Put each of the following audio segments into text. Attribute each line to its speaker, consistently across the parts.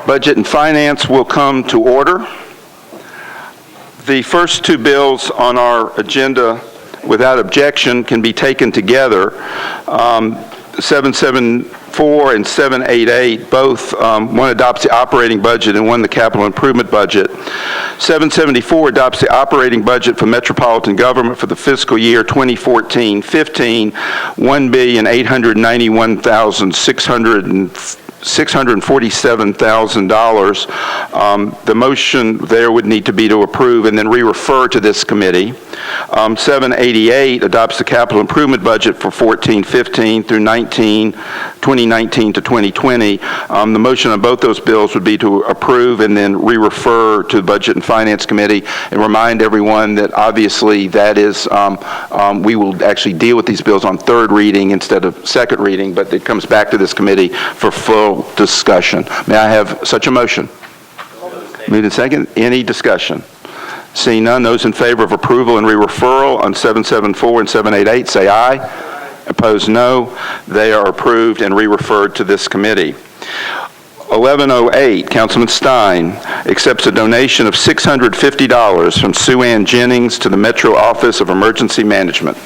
Speaker 1: Budget and Finance will come to order. The first two bills on our agenda, without objection, can be taken together. 774 and 788, both, one adopts the operating budget and one the capital improvement budget. 774 adopts the operating budget for metropolitan government for the fiscal year 2014-15, $1,891,647,000. The motion there would need to be to approve and then re-refer to this committee. 788 adopts the capital improvement budget for 14-15 through 2019 to 2020. The motion on both those bills would be to approve and then re-refer to the Budget and Finance Committee, and remind everyone that obviously that is, we will actually deal with these bills on third reading instead of second reading, but it comes back to this committee for full discussion. May I have such a motion? Moved and second. Any discussion? Seeing none, those in favor of approval and re-referral on 774 and 788 say aye. Opposed, no. They are approved and re-referred to this committee. 1108, Councilman Stein accepts a donation of $650 from Sue Ann Jennings to the Metro Office of Emergency Management.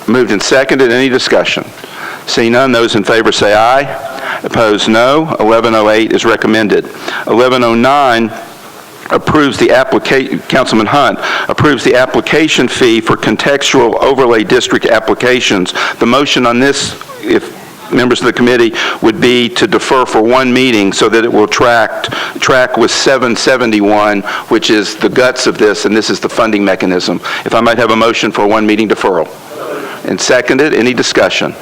Speaker 1: Moved and seconded. Any discussion? Seeing none, those in favor say aye. Opposed, no. 1108 is recommended. 1109 approves the application, Councilman Hunt approves the application fee for contextual overlay district applications. The motion on this, if members of the committee, would be to defer for one meeting so that it will track with 771, which is the guts of this, and this is the funding mechanism. If I might have a motion for one meeting deferral. And seconded. Any discussion?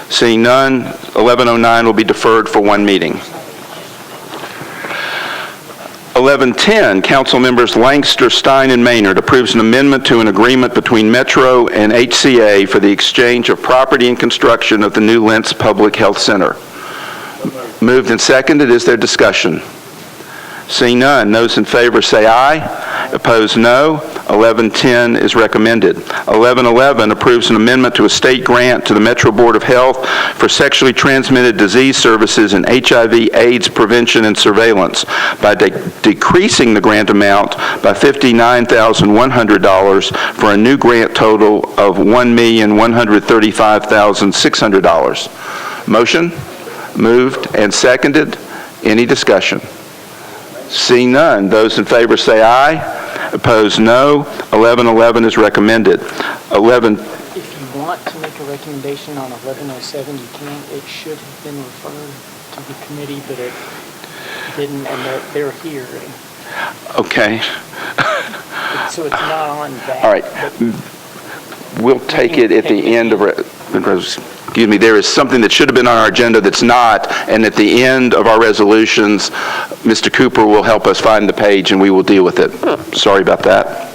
Speaker 1: Seeing none, 1109 will be deferred for one meeting. 1110, Council Members Langster, Stein, and Maynard approves an amendment to an agreement between Metro and HCA for the exchange of property and construction of the new Lentz Public Health Center. Moved and seconded. Is there discussion? Seeing none, those in favor say aye. Opposed, no. 1110 is recommended. 1111 approves an amendment to a state grant to the Metro Board of Health for sexually transmitted disease services and HIV/AIDS prevention and surveillance by decreasing the grant amount by $59,100 for a new grant total of $1,135,600. Motion? Moved and seconded. Any discussion? Seeing none, those in favor say aye. Opposed, no. 1111 is recommended.
Speaker 2: If you want to make a recommendation on 1107, you can. It should have been referred to the committee, but it didn't, and they're here.
Speaker 1: Okay.
Speaker 2: So it's not on that.
Speaker 1: All right. We'll take it at the end of excuse me, there is something that should have been on our agenda that's not, and at the end of our resolutions, Mr. Cooper will help us find the page and we will deal with it. Sorry about that.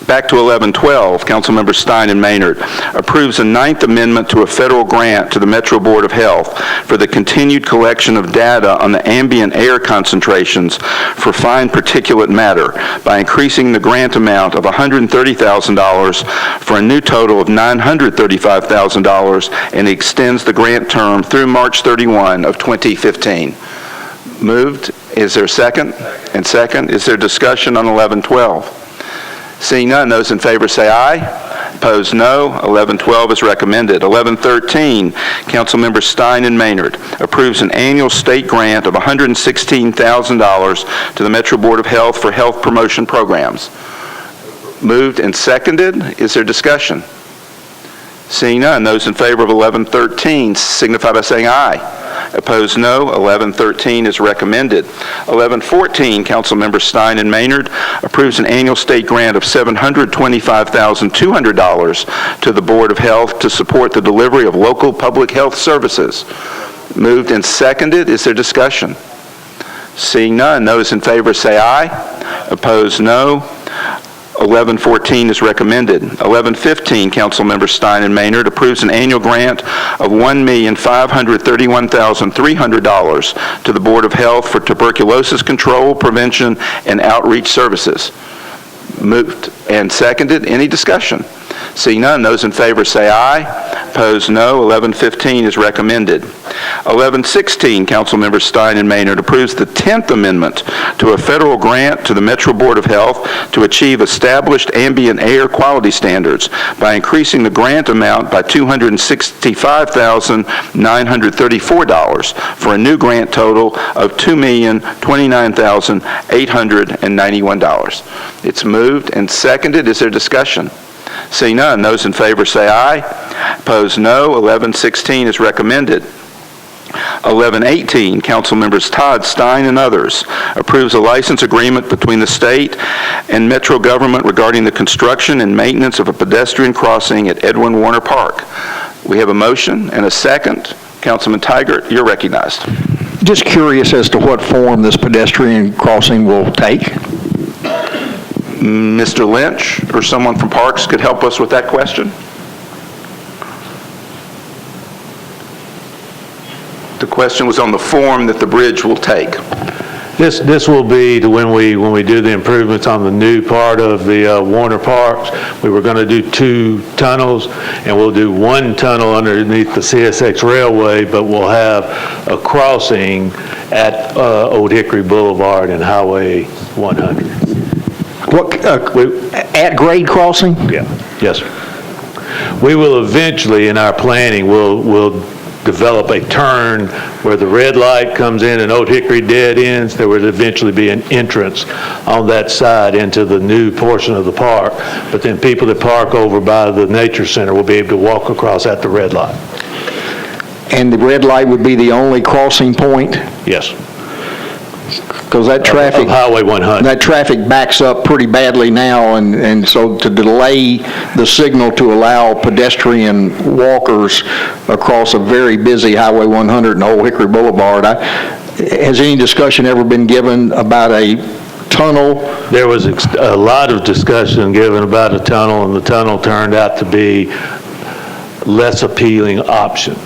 Speaker 1: Back to 1112, Councilmember Stein and Maynard approves a 9th amendment to a federal grant to the Metro Board of Health for the continued collection of data on the ambient air concentrations for fine particulate matter by increasing the grant amount of $130,000 for a new total of $935,000, and extends the grant term through March 31 of 2015. Moved. Is there a second? And second. Is there discussion on 1112? Seeing none, those in favor say aye. Opposed, no. 1112 is recommended. 1113, Councilmember Stein and Maynard approves an annual state grant of $116,000 to the Metro Board of Health for health promotion programs. Moved and seconded. Is there discussion? Seeing none, those in favor of 1113 signify by saying aye. Opposed, no. 1113 is recommended. 1114, Councilmember Stein and Maynard approves an annual state grant of $725,200 to the Board of Health to support the delivery of local public health services. Moved and seconded. Is there discussion? Seeing none, those in favor say aye. Opposed, no. 1114 is recommended. 1115, Councilmember Stein and Maynard approves an annual grant of $1,531,300 to the Board of Health for tuberculosis control, prevention, and outreach services. Moved and seconded. Any discussion? Seeing none, those in favor say aye. Opposed, no. 1115 is recommended. 1116, Councilmember Stein and Maynard approves the 10th Amendment to a federal grant to the Metro Board of Health to achieve established ambient air quality standards by increasing the grant amount by $265,934 for a new grant total of $2,029,891. It's moved and seconded. Is there discussion? Seeing none, those in favor say aye. Opposed, no. 1116 is recommended. 1118, Councilmembers Todd, Stein, and others approves a license agreement between the state and Metro government regarding the construction and maintenance of a pedestrian crossing at Edwin Warner Park. We have a motion and a second. Councilman Tigert, you're recognized.
Speaker 3: Just curious as to what form this pedestrian crossing will take.
Speaker 1: Mr. Lynch or someone from Parks could help us with that question. The question was on the form that the bridge will take.
Speaker 4: This will be to when we do the improvements on the new part of the Warner Parks. We were going to do 2 tunnels, and we'll do 1 tunnel underneath the CSX Railway, but we'll have a crossing at Old Hickory Boulevard and Highway 100.
Speaker 3: What, at-grade crossing?
Speaker 4: Yeah. Yes, sir. We will eventually, in our planning, we'll develop a turn where the red light comes in and Old Hickory dead ends. There would eventually be an entrance on that side into the new portion of the park, but then people that park over by the Nature Center will be able to walk across at the red light.
Speaker 3: And the red light would be the only crossing point?
Speaker 4: Yes.
Speaker 3: Because that traffic...
Speaker 4: Of Highway 100.
Speaker 3: That traffic backs up pretty badly now, and so to delay the signal to allow pedestrian walkers across a very busy Highway 100 and Old Hickory Boulevard, has any discussion ever been given about a tunnel?
Speaker 4: There was a lot of discussion given about a tunnel, and the tunnel turned out to be less appealing option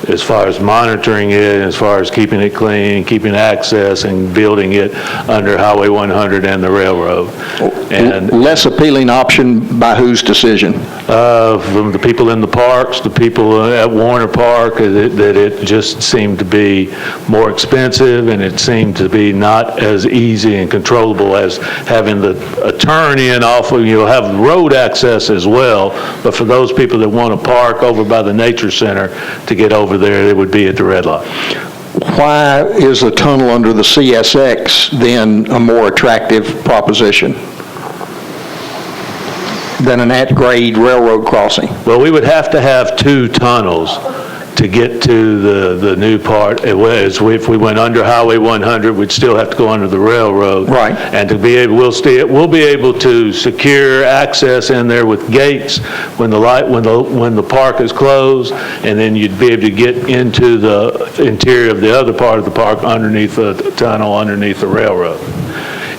Speaker 4: as far as monitoring it, as far as keeping it clean, keeping access, and building it under Highway 100 and the railroad. And
Speaker 3: less appealing option by whose decision?
Speaker 4: From the people in the parks, the people at Warner Park, that it just seemed to be more expensive, and it seemed to be not as easy and controllable as having a turn in off of, you'll have road access as well, but for those people that want to park over by the Nature Center to get over there, it would be at the red light.
Speaker 3: Why is a tunnel under the CSX then a more attractive proposition than an at-grade railroad crossing?
Speaker 4: Well, we would have to have 2 tunnels to get to the new part. If we went under Highway 100, we'd still have to go under the railroad.
Speaker 3: Right.
Speaker 4: And to be able, we'll be able to secure access in there with gates when the park is closed, and then you'd be able to get into the interior of the other part of the park underneath the tunnel, underneath the railroad.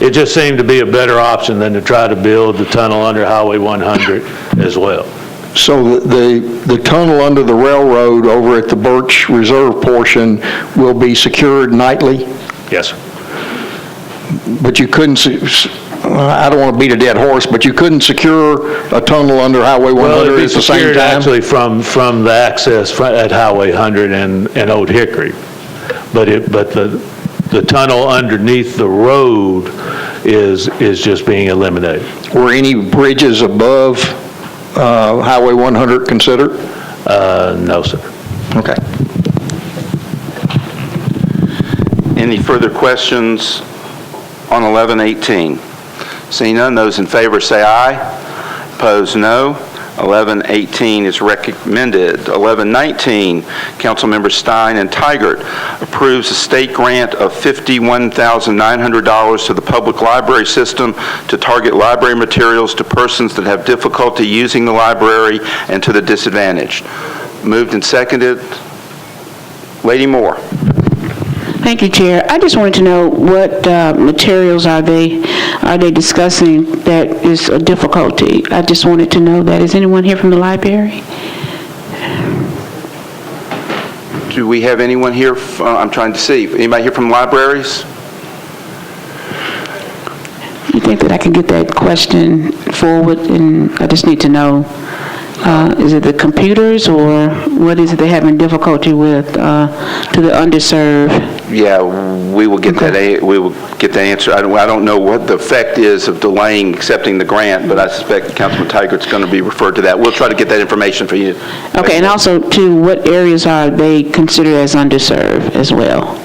Speaker 4: It just seemed to be a better option than to try to build the tunnel under Highway 100 as well.
Speaker 3: So the tunnel under the railroad over at the Birch Reserve portion will be secured nightly?
Speaker 4: Yes, sir.
Speaker 3: But you couldn't, I don't want to beat a dead horse, but you couldn't secure a tunnel under Highway 100 at the same time?
Speaker 4: Actually from the access at Highway 100 and Old Hickory. But the tunnel underneath the road is just being eliminated.
Speaker 3: Were any bridges above Highway 100 considered?
Speaker 4: No, sir.
Speaker 3: Okay.
Speaker 1: Any further questions on 1118? Seeing none, those in favor say aye. Opposed, no. 1118 is recommended. 1119, Councilmembers Stein and Tigert approves a state grant of $51,900 to the public library system to target library materials to persons that have difficulty using the library and to the disadvantaged. Moved and seconded. Lady Moore.
Speaker 5: Thank you, Chair. I just wanted to know what materials are they discussing that is a difficulty? I just wanted to know that. Is anyone here from the library?
Speaker 1: Do we have anyone here? I'm trying to see. Anybody here from libraries?
Speaker 5: You think that I can get that question forward, and I just need to know Is it the computers, or what is it they're having difficulty with to the underserved?
Speaker 1: Yeah, we will get we will get the answer. I don't know what the effect is of delaying accepting the grant, but I suspect Councilman Tigert's going to be referred to that. We'll try to get that information for you.
Speaker 5: Okay, and also, too, what areas are they considered as underserved as well?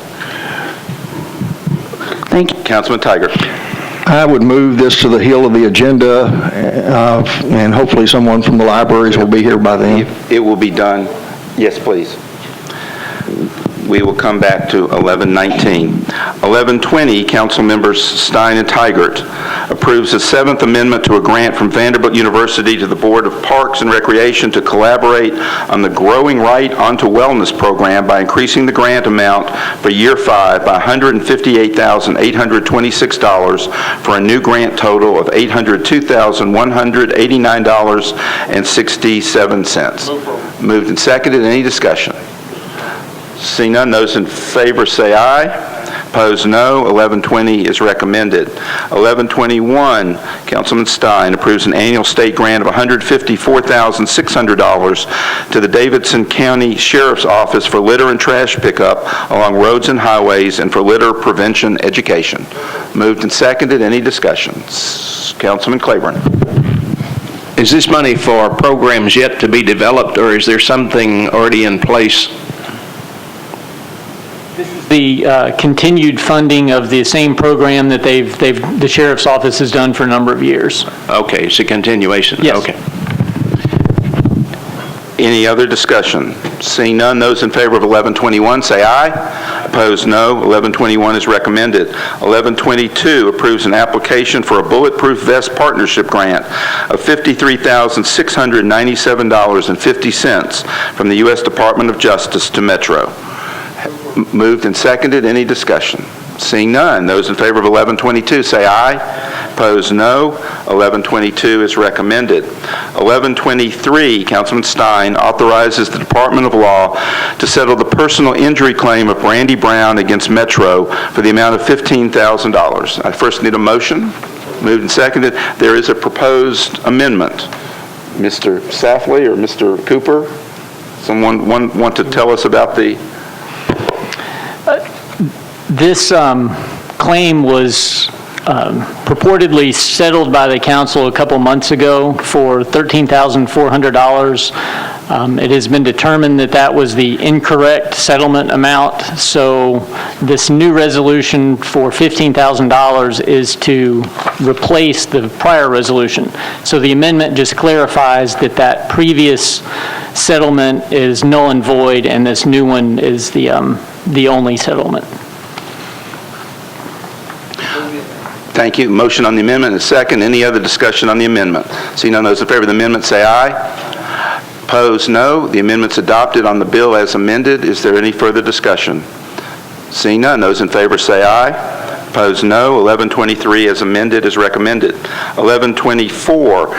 Speaker 5: Thank you.
Speaker 1: Councilman Tiger.
Speaker 3: I would move this to the heel of the agenda, and hopefully someone from the libraries will be here by then.
Speaker 1: It will be done. Yes, please. We will come back to 1119. 1120, Council Members Stein and Tigert approves the 7th Amendment to a grant from Vanderbilt University to the Board of Parks and Recreation to collaborate on the Growing Right Onto Wellness program by increasing the grant amount for year 5 by $158,826 for a new grant total of $802,189.67. Moved and seconded. Any discussion? Seeing none, those in favor say aye. Opposed, no. 1120 is recommended. 1121, Councilman Stein approves an annual state grant of $154,600 to the Davidson County Sheriff's Office for litter and trash pickup along roads and highways and for litter prevention education. Moved and seconded. Any discussions? Councilman Claiborne.
Speaker 6: Is this money for programs yet to be developed, or is there something already in place?
Speaker 2: The continued funding of the same program that the Sheriff's Office has done for a number of years.
Speaker 6: Okay, it's a continuation?
Speaker 2: Yes.
Speaker 6: Okay.
Speaker 1: Any other discussion? Seeing none, those in favor of 1121 say aye. Opposed, no. 1121 is recommended. 1122 approves an application for a bulletproof vest partnership grant of $53,697.50 from the U.S. Department of Justice to Metro. Moved and seconded. Any discussion? Seeing none, those in favor of 1122 say aye. Opposed, no. 1122 is recommended. 1123, Councilman Stein authorizes the Department of Law to settle the personal injury claim of Brandy Brown against Metro for the amount of $15,000. I first need a motion. Moved and seconded. There is a proposed amendment. Mr. Safley or Mr. Cooper, someone want to tell us about the...
Speaker 2: This claim was purportedly settled by the council a couple months ago for $13,400. It has been determined that that was the incorrect settlement amount, so this new resolution for $15,000 is to replace the prior resolution. So the amendment just clarifies that that previous settlement is null and void, and this new one is the only settlement.
Speaker 1: Thank you. Motion on the amendment is second. Any other discussion on the amendment? Seeing none, those in favor of the amendment say aye. Opposed, no. The amendment's adopted on the bill as amended. Is there any further discussion? Seeing none, those in favor say aye. Opposed, no. 1123 as amended is recommended. 1124,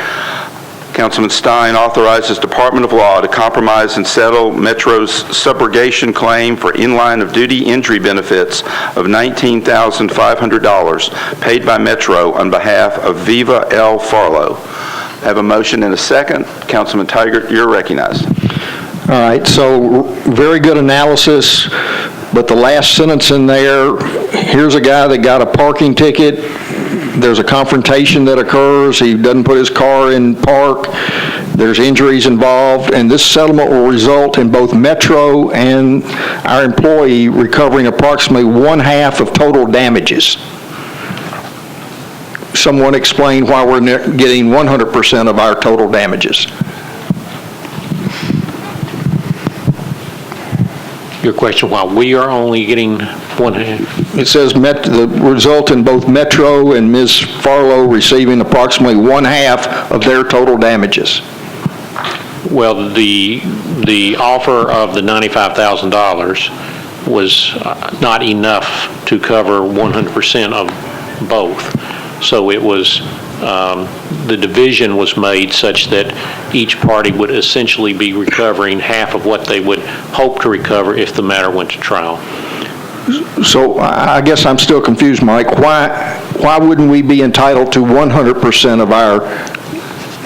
Speaker 1: Councilman Stein authorizes Department of Law to compromise and settle Metro's subrogation claim for in-line of duty injury benefits of $19,500 paid by Metro on behalf of Viva L. Farlow. I have a motion and a second. Councilman Tiger, you're recognized.
Speaker 3: All right, so very good analysis, but the last sentence in there, here's a guy that got a parking ticket. There's a confrontation that occurs. He doesn't put his car in park. There's injuries involved, and this settlement will result in both Metro and our employee recovering approximately 1/2 of total damages. Someone explain why we're getting 100% of our total damages.
Speaker 7: Your question, why we are only getting 1/2?
Speaker 3: It says the result in both Metro and Ms. Farlow receiving approximately 1/2 of their total damages.
Speaker 7: Well, the offer of the $95,000 was not enough to cover 100% of both. So it was, the division was made such that each party would essentially be recovering half of what they would hope to recover if the matter went to trial.
Speaker 3: So I guess I'm still confused, Mike. Why wouldn't we be entitled to 100% of our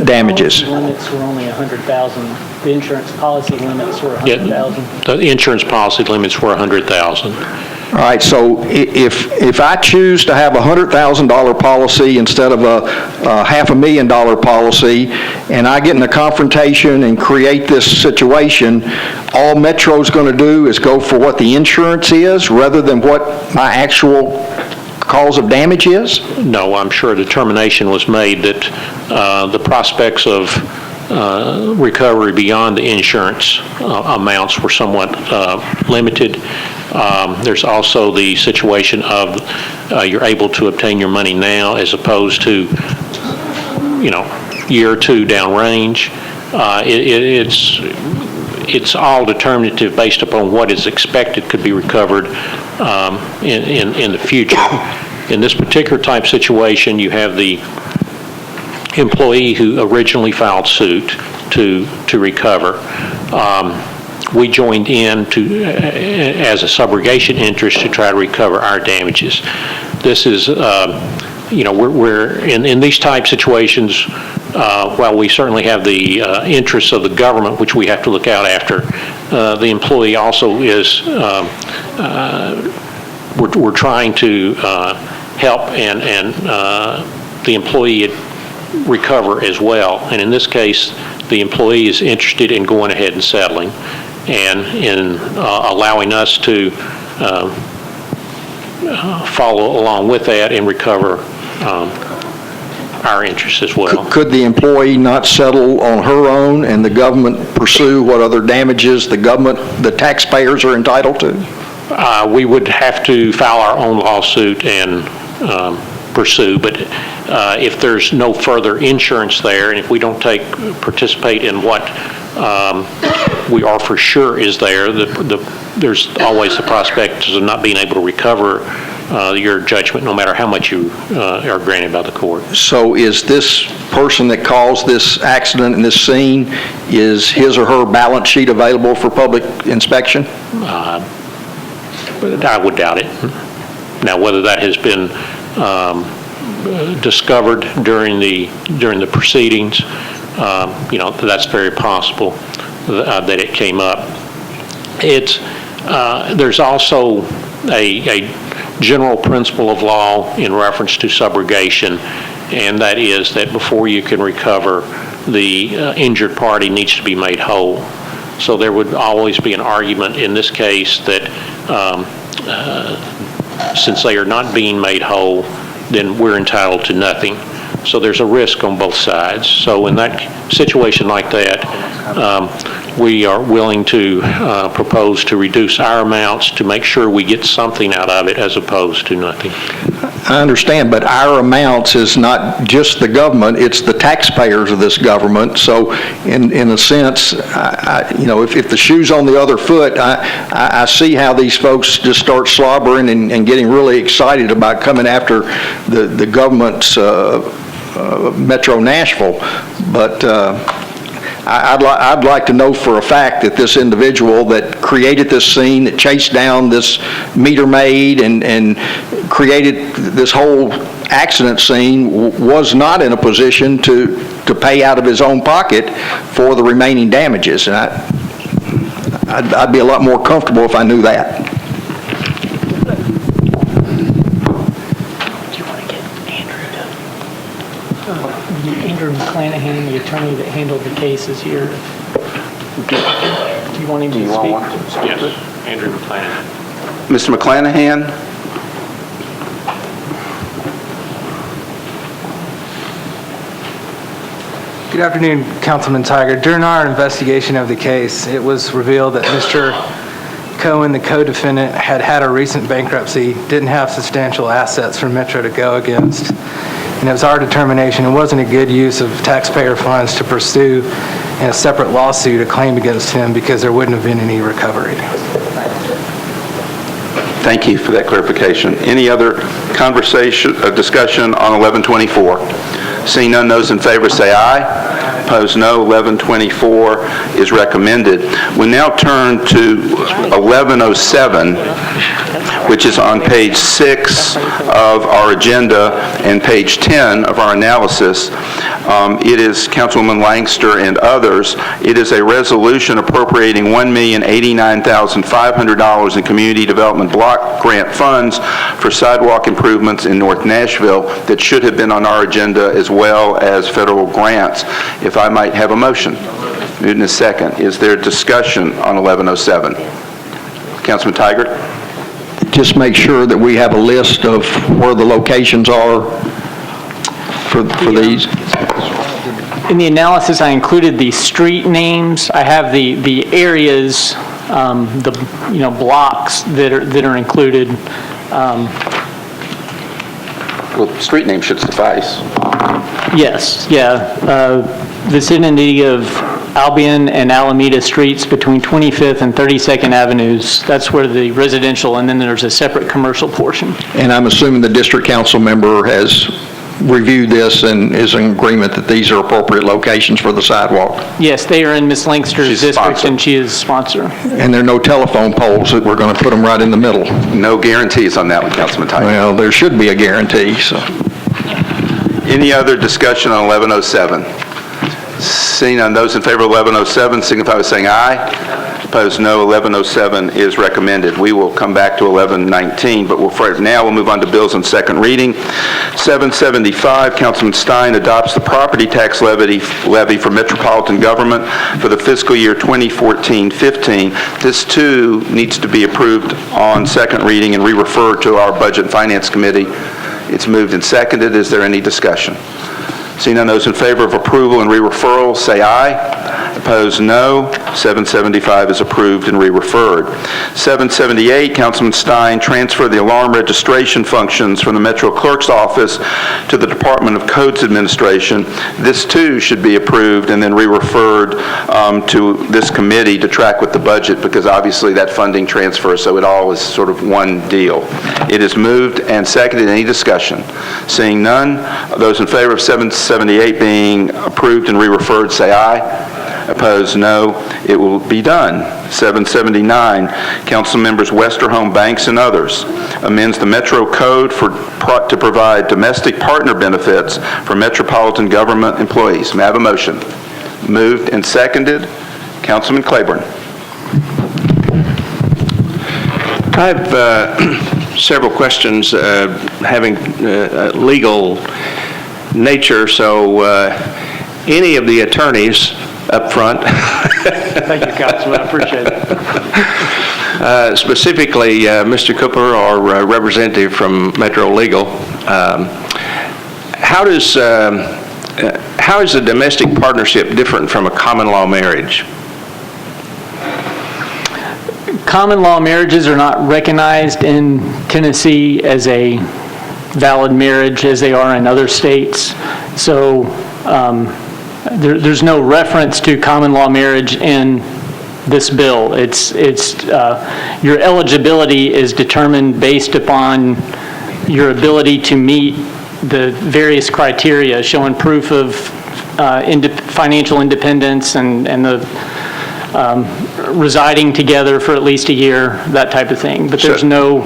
Speaker 3: damages.
Speaker 2: The limits were only 100,000. The insurance policy limits were 100,000.
Speaker 7: The insurance policy limits were 100,000.
Speaker 3: All right, so if I choose to have a $100,000 policy instead of a $500,000 policy, and I get in a confrontation and create this situation, all Metro's going to do is go for what the insurance is rather than what my actual cause of damage is?
Speaker 7: No, I'm sure a determination was made that the prospects of recovery beyond the insurance amounts were somewhat limited. There's also the situation of you're able to obtain your money now as opposed to, year or two downrange. It's all determinative based upon what is expected could be recovered in the future. In this particular type situation, you have the employee who originally filed suit to recover. We joined in as a subrogation interest to try to recover our damages. This is, we're in these type situations, while we certainly have the interests of the government, which we have to look out after, the employee also is, we're trying to help and the employee recover as well. And in this case, the employee is interested in going ahead and settling and in allowing us to follow along with that and recover our interests as well.
Speaker 3: Could the employee not settle on her own and the government pursue what other damages the taxpayers are entitled to?
Speaker 7: We would have to file our own lawsuit and pursue, but if there's no further insurance there, and if we don't participate in what we are for sure is there, there's always the prospect of not being able to recover your judgment, no matter how much you are granted by the court.
Speaker 3: So is this person that caused this accident in this scene, is his or her balance sheet available for public inspection?
Speaker 7: I would doubt it. Now, whether that has been discovered during the proceedings, that's very possible that it came up. There's also a general principle of law in reference to subrogation, and that is that before you can recover, the injured party needs to be made whole. So there would always be an argument in this case that since they are not being made whole, then we're entitled to nothing. So there's a risk on both sides. So in that situation like that, we are willing to propose to reduce our amounts to make sure we get something out of it as opposed to nothing.
Speaker 3: I understand, but our amounts is not just the government, it's the taxpayers of this government. So in a sense, if the shoe's on the other foot, I see how these folks just start slobbering and getting really excited about coming after the government's Metro Nashville. But I'd like to know for a fact that this individual that created this scene, that chased down this meter maid and created this whole accident scene was not in a position to pay out of his own pocket for the remaining damages. And I'd be a lot more comfortable if I knew that.
Speaker 2: Andrew McClanahan, the attorney that handled the case, is here. Do you want him to speak?
Speaker 7: Yes, Andrew McClanahan.
Speaker 1: Mr. McClanahan?
Speaker 8: Good afternoon, Councilman Tiger. During our investigation of the case, it was revealed that Mr. Cohen, the co-defendant, had a recent bankruptcy, didn't have substantial assets for Metro to go against. And it was our determination it wasn't a good use of taxpayer funds to pursue in a separate lawsuit a claim against him because there wouldn't have been any recovery.
Speaker 1: Thank you for that clarification. Any other discussion on 1124? Seeing none, those in favor say aye. Opposed, no. 1124 is recommended. We now turn to 1107, which is on page 6 of our agenda and page 10 of our analysis. It is Councilwoman Langster and others. It is a resolution appropriating $1,089,500 in community development block grant funds for sidewalk improvements in North Nashville that should have been on our agenda as well as federal grants. If I might have a motion. Moved in a second. Is there discussion on 1107? Councilman Tigert?
Speaker 3: Just make sure that we have a list of where the locations are for these.
Speaker 2: In the analysis, I included the street names. I have the areas, the blocks that are included.
Speaker 1: Well, street name should suffice.
Speaker 2: Yes, yeah. Vicinity of Albion and Alameda Streets between 25th and 32nd Avenues. That's where the residential, and then there's a separate commercial portion.
Speaker 3: And I'm assuming the district council member has reviewed this and is in agreement that these are appropriate locations for the sidewalk.
Speaker 2: Yes, they are in Ms. Langster's
Speaker 1: She's
Speaker 2: district,
Speaker 1: sponsor.
Speaker 2: and she is sponsor.
Speaker 3: And there are no telephone poles that we're going to put them right in the middle.
Speaker 1: No guarantees on that one, Councilman Tigert.
Speaker 3: Well, there should be a guarantee, so.
Speaker 1: Any other discussion on 1107? Seeing none, those in favor of 1107 signify by saying aye. Opposed, no. 1107 is recommended. We will come back to 1119, but now we'll move on to bills on second reading. 775, Councilman Stein adopts the property tax levy for metropolitan government for the fiscal year 2014-15. This, too, needs to be approved on second reading and re-referred to our Budget and Finance Committee. It's moved and seconded. Is there any discussion? Seeing none, those in favor of approval and re-referral, say aye. Opposed, no. 775 is approved and re-referred. 778, Councilman Stein, transfer the alarm registration functions from the Metro Clerk's Office to the Department of Codes Administration. This, too, should be approved and then re-referred to this committee to track with the budget, because obviously that funding transfers, so it all is sort of one deal. It is moved and seconded. Any discussion? Seeing none, those in favor of 778 being approved and re-referred, say aye. Opposed, no. It will be done. 779, council members Westerholm, Banks, and others amends the Metro Code to provide domestic partner benefits for metropolitan government employees. May I have a motion? Moved and seconded. Councilman Claiborne.
Speaker 6: I have several questions having legal nature, so any of the attorneys up front.
Speaker 2: Thank you, Councilman. I appreciate it.
Speaker 6: Specifically, Mr. Cooper, our representative from Metro Legal, how is a domestic partnership different from a common law marriage?
Speaker 2: Common law marriages are not recognized in Tennessee as a valid marriage as they are in other states. So there's no reference to common law marriage in this bill. Your eligibility is determined based upon your ability to meet the various criteria, showing proof of financial independence and the residing together for at least a year, that type of thing. But there's no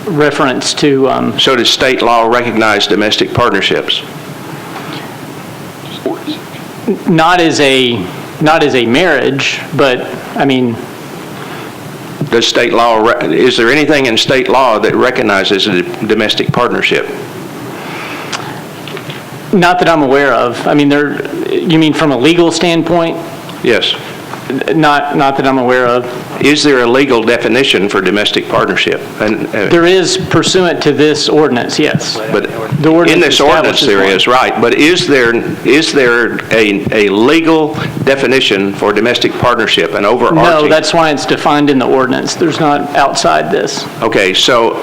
Speaker 2: reference to...
Speaker 6: So does state law recognize domestic partnerships?
Speaker 2: Not as a marriage, but, I mean...
Speaker 6: Does state law, is there anything in state law that recognizes a domestic partnership?
Speaker 2: Not that I'm aware of. I mean, you mean from a legal standpoint?
Speaker 6: Yes.
Speaker 2: Not that I'm aware of.
Speaker 6: Is there a legal definition for domestic partnership?
Speaker 2: There is pursuant to this ordinance, yes.
Speaker 6: But
Speaker 2: The ordinance
Speaker 6: in this ordinance
Speaker 2: establishes
Speaker 6: there
Speaker 2: one.
Speaker 6: is, right. But is there a legal definition for domestic partnership, an overarching?
Speaker 2: No, that's why it's defined in the ordinance. There's not outside this.
Speaker 6: Okay, so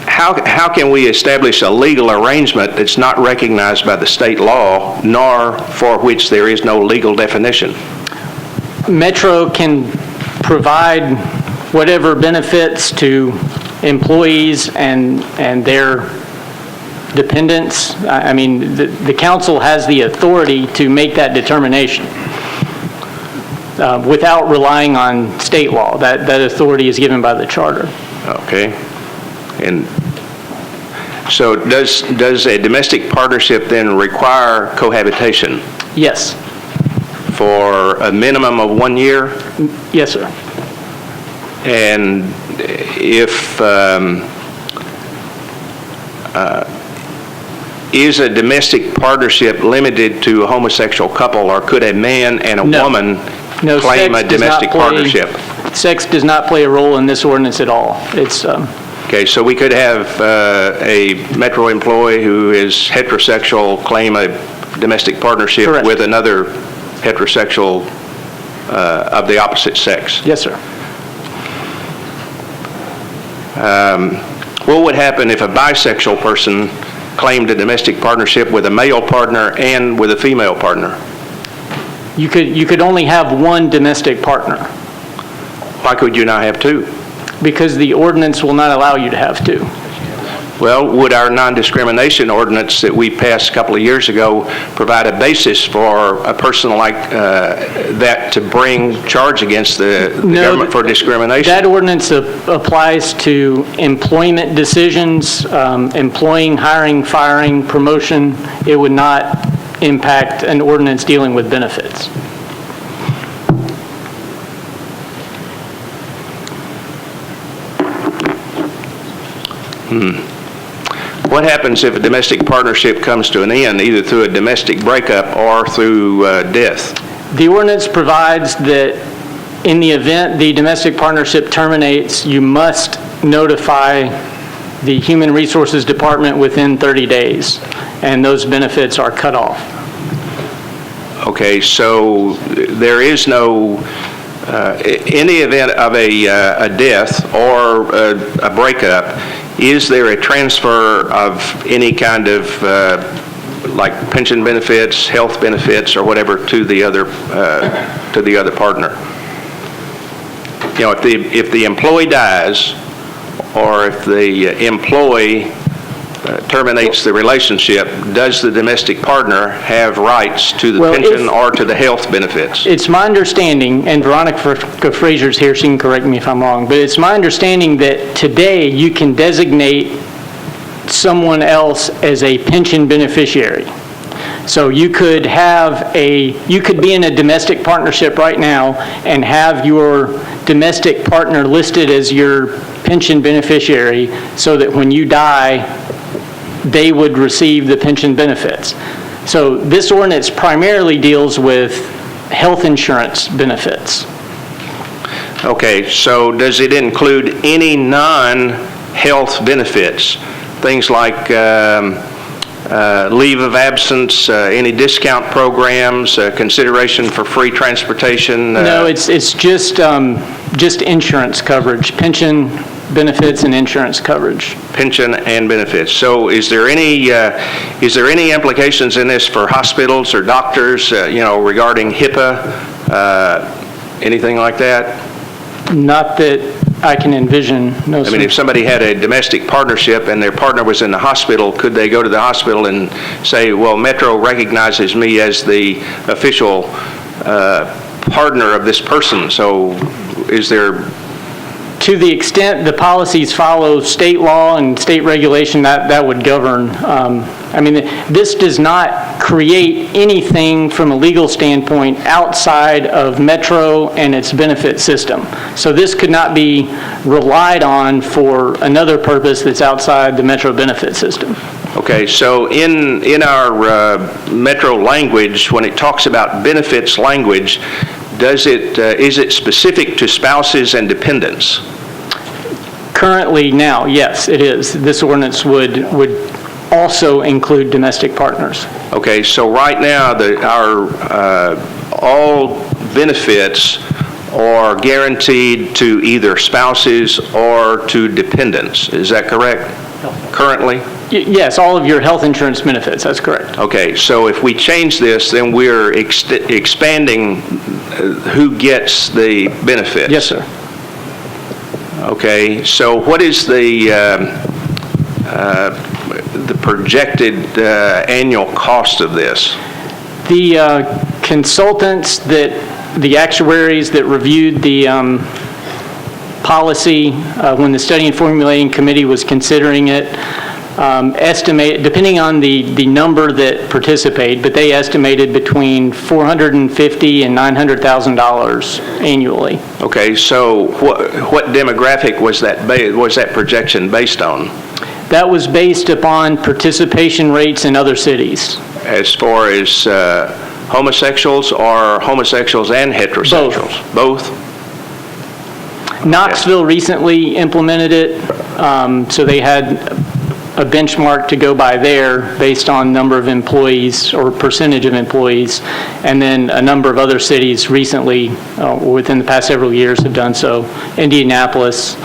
Speaker 6: how can we establish a legal arrangement that's not recognized by the state law, nor for which there is no legal definition?
Speaker 2: Metro can provide whatever benefits to employees and their dependents. I mean, the council has the authority to make that determination without relying on state law. That authority is given by the charter.
Speaker 6: Okay. And so does a domestic partnership then require cohabitation
Speaker 2: Yes.
Speaker 6: for a minimum of 1 year?
Speaker 2: Yes, sir.
Speaker 6: And if, is a domestic partnership limited to a homosexual couple, or could a man and a
Speaker 2: No.
Speaker 6: woman
Speaker 2: No,
Speaker 6: claim a
Speaker 2: sex does not
Speaker 6: domestic
Speaker 2: play-
Speaker 6: partnership?
Speaker 2: Sex does not play a role in this ordinance at all. It's,
Speaker 6: Okay, so we could have a Metro employee who is heterosexual claim a domestic partnership
Speaker 2: Correct.
Speaker 6: with another heterosexual of the opposite sex.
Speaker 2: yes, sir.
Speaker 6: What would happen if a bisexual person claimed a domestic partnership with a male partner and with a female partner?
Speaker 2: You could only have one domestic partner
Speaker 6: Why could you not have two?
Speaker 2: because the ordinance will not allow you to have two.
Speaker 6: Well, would our non-discrimination ordinance that we passed a couple of years ago provide a basis for a person like that to bring charge against the government for discrimination?
Speaker 2: That ordinance applies to employment decisions, employing, hiring, firing, promotion. It would not impact an ordinance dealing with benefits.
Speaker 6: What happens if a domestic partnership comes to an end, either through a domestic breakup or through death?
Speaker 2: The ordinance provides that in the event the domestic partnership terminates, you must notify the Human Resources Department within 30 days, and those benefits are cut off.
Speaker 6: Okay, so there is no, in the event of a death or a breakup, is there a transfer of any kind of like pension benefits, health benefits, or whatever to the other partner? You know, if the employee dies, or if the employee terminates the relationship, does the domestic partner have rights to the pension or to the health benefits?
Speaker 2: It's my understanding, and Veronica Frazier's here, she can correct me if I'm wrong, but it's my understanding that today you can designate someone else as a pension beneficiary. So you could be in a domestic partnership right now and have your domestic partner listed as your pension beneficiary so that when you die, they would receive the pension benefits. So this ordinance primarily deals with health insurance benefits.
Speaker 6: Okay, so does it include any non-health benefits? Things like leave of absence, any discount programs, consideration for free transportation?
Speaker 2: No, it's just insurance coverage, pension benefits and insurance coverage.
Speaker 6: Pension and benefits. So is there any implications in this for hospitals or doctors, regarding HIPAA, anything like that?
Speaker 2: Not that I can envision, no, sir.
Speaker 6: I mean, if somebody had a domestic partnership and their partner was in the hospital, could they go to the hospital and say, well, Metro recognizes me as the official partner of this person, so is there...
Speaker 2: To the extent the policies follow state law and state regulation, that would govern. This does not create anything from a legal standpoint outside of Metro and its benefit system. So this could not be relied on for another purpose that's outside the Metro benefit system.
Speaker 6: Okay, so in our Metro language, when it talks about benefits language, is it specific to spouses and dependents?
Speaker 2: Currently now, yes, it is. This ordinance would also include domestic partners.
Speaker 6: Okay, so right now, all benefits are guaranteed to either spouses or to dependents. Is that correct? Currently?
Speaker 2: Yes, all of your health insurance benefits, that's correct.
Speaker 6: Okay, so if we change this, then we're expanding who gets the benefits.
Speaker 2: Yes, sir.
Speaker 6: Okay, so what is the the projected annual cost of this?
Speaker 2: The consultants the actuaries that reviewed the policy when the Study and Formulating Committee was considering it, estimate, depending on the number that participate, but they estimated between $450,000 and $900,000 annually.
Speaker 6: Okay, so what demographic was that projection based on?
Speaker 2: That was based upon participation rates in other cities.
Speaker 6: As far as homosexuals or homosexuals and heterosexuals? Both?
Speaker 2: Knoxville recently implemented it, so they had a benchmark to go by there based on number of employees or percentage of employees, and then a number of other cities recently, within the past several years, have done so. Indianapolis,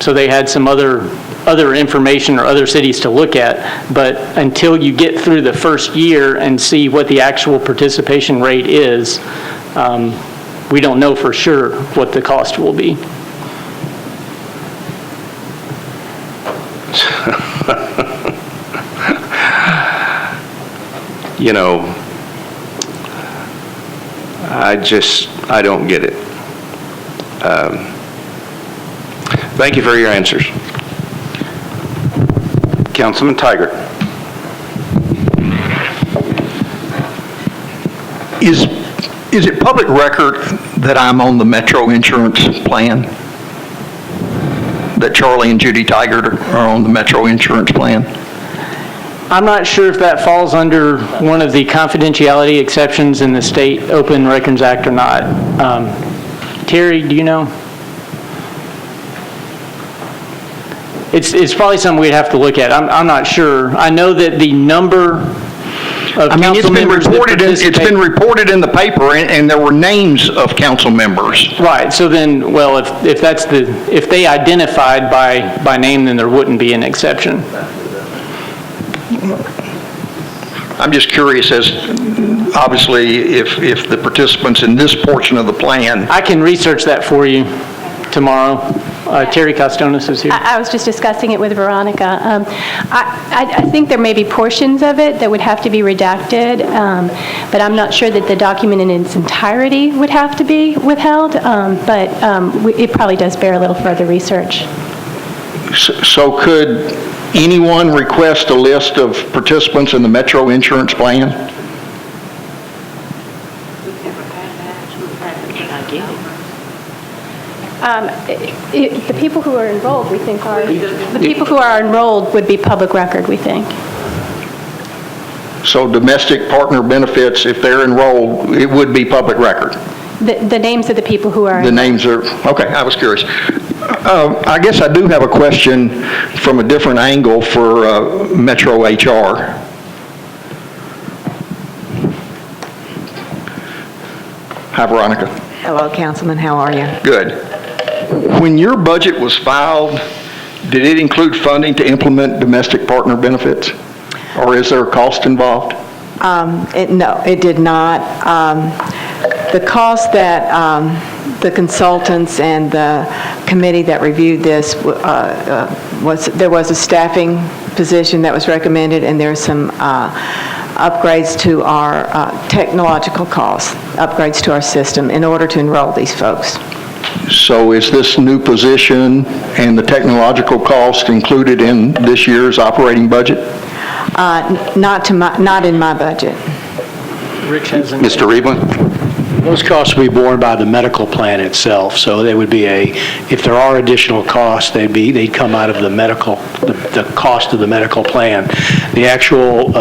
Speaker 2: so they had some other information or other cities to look at, but until you get through the first year and see what the actual participation rate is, we don't know for sure what the cost will be.
Speaker 6: You know, I don't get it. Thank you for your answers.
Speaker 1: Councilman Tygart.
Speaker 3: Is it public record that I'm on the Metro Insurance plan? That Charlie and Judy Tygart are on the Metro Insurance plan?
Speaker 2: I'm not sure if that falls under one of the confidentiality exceptions in the State Open Records Act or not. Terry, do you know? It's probably something we'd have to look at. I'm not sure. I know that the number of council members that participate...
Speaker 3: It's been reported in the paper, and there were names of council members.
Speaker 2: Right, so then, well, if they identified by name, then there wouldn't be an exception.
Speaker 3: I'm just curious as, obviously, if the participants in this portion of the plan...
Speaker 2: I can research that for you tomorrow. Terry Costonis is here.
Speaker 9: I was just discussing it with Veronica. I think there may be portions of it that would have to be redacted, but I'm not sure that the document in its entirety would have to be withheld, but it probably does bear a little further research.
Speaker 3: So could anyone request a list of participants in the Metro Insurance plan?
Speaker 9: The people who are enrolled, we think the people who are enrolled would be public record, we think.
Speaker 3: So domestic partner benefits, if they're enrolled, it would be public record?
Speaker 9: The names of the people who are...
Speaker 3: The names are, okay, I was curious. I guess I do have a question from a different angle for Metro HR. Hi, Veronica.
Speaker 10: Hello, Councilman. How are you?
Speaker 3: Good. When your budget was filed, did it include funding to implement domestic partner benefits? Or is there a cost involved?
Speaker 10: No, it did not. The cost that the consultants and the committee that reviewed this there was a staffing position that was recommended, and there's some upgrades to our technological costs, upgrades to our system in order to enroll these folks.
Speaker 3: So is this new position and the technological cost included in this year's operating budget?
Speaker 10: Not in my budget.
Speaker 2: Rich hasn't...
Speaker 1: Mr. Reebling?
Speaker 11: Those costs will be borne by the medical plan itself, so they would be if there are additional costs, they'd come out of the the cost of the medical plan. The actual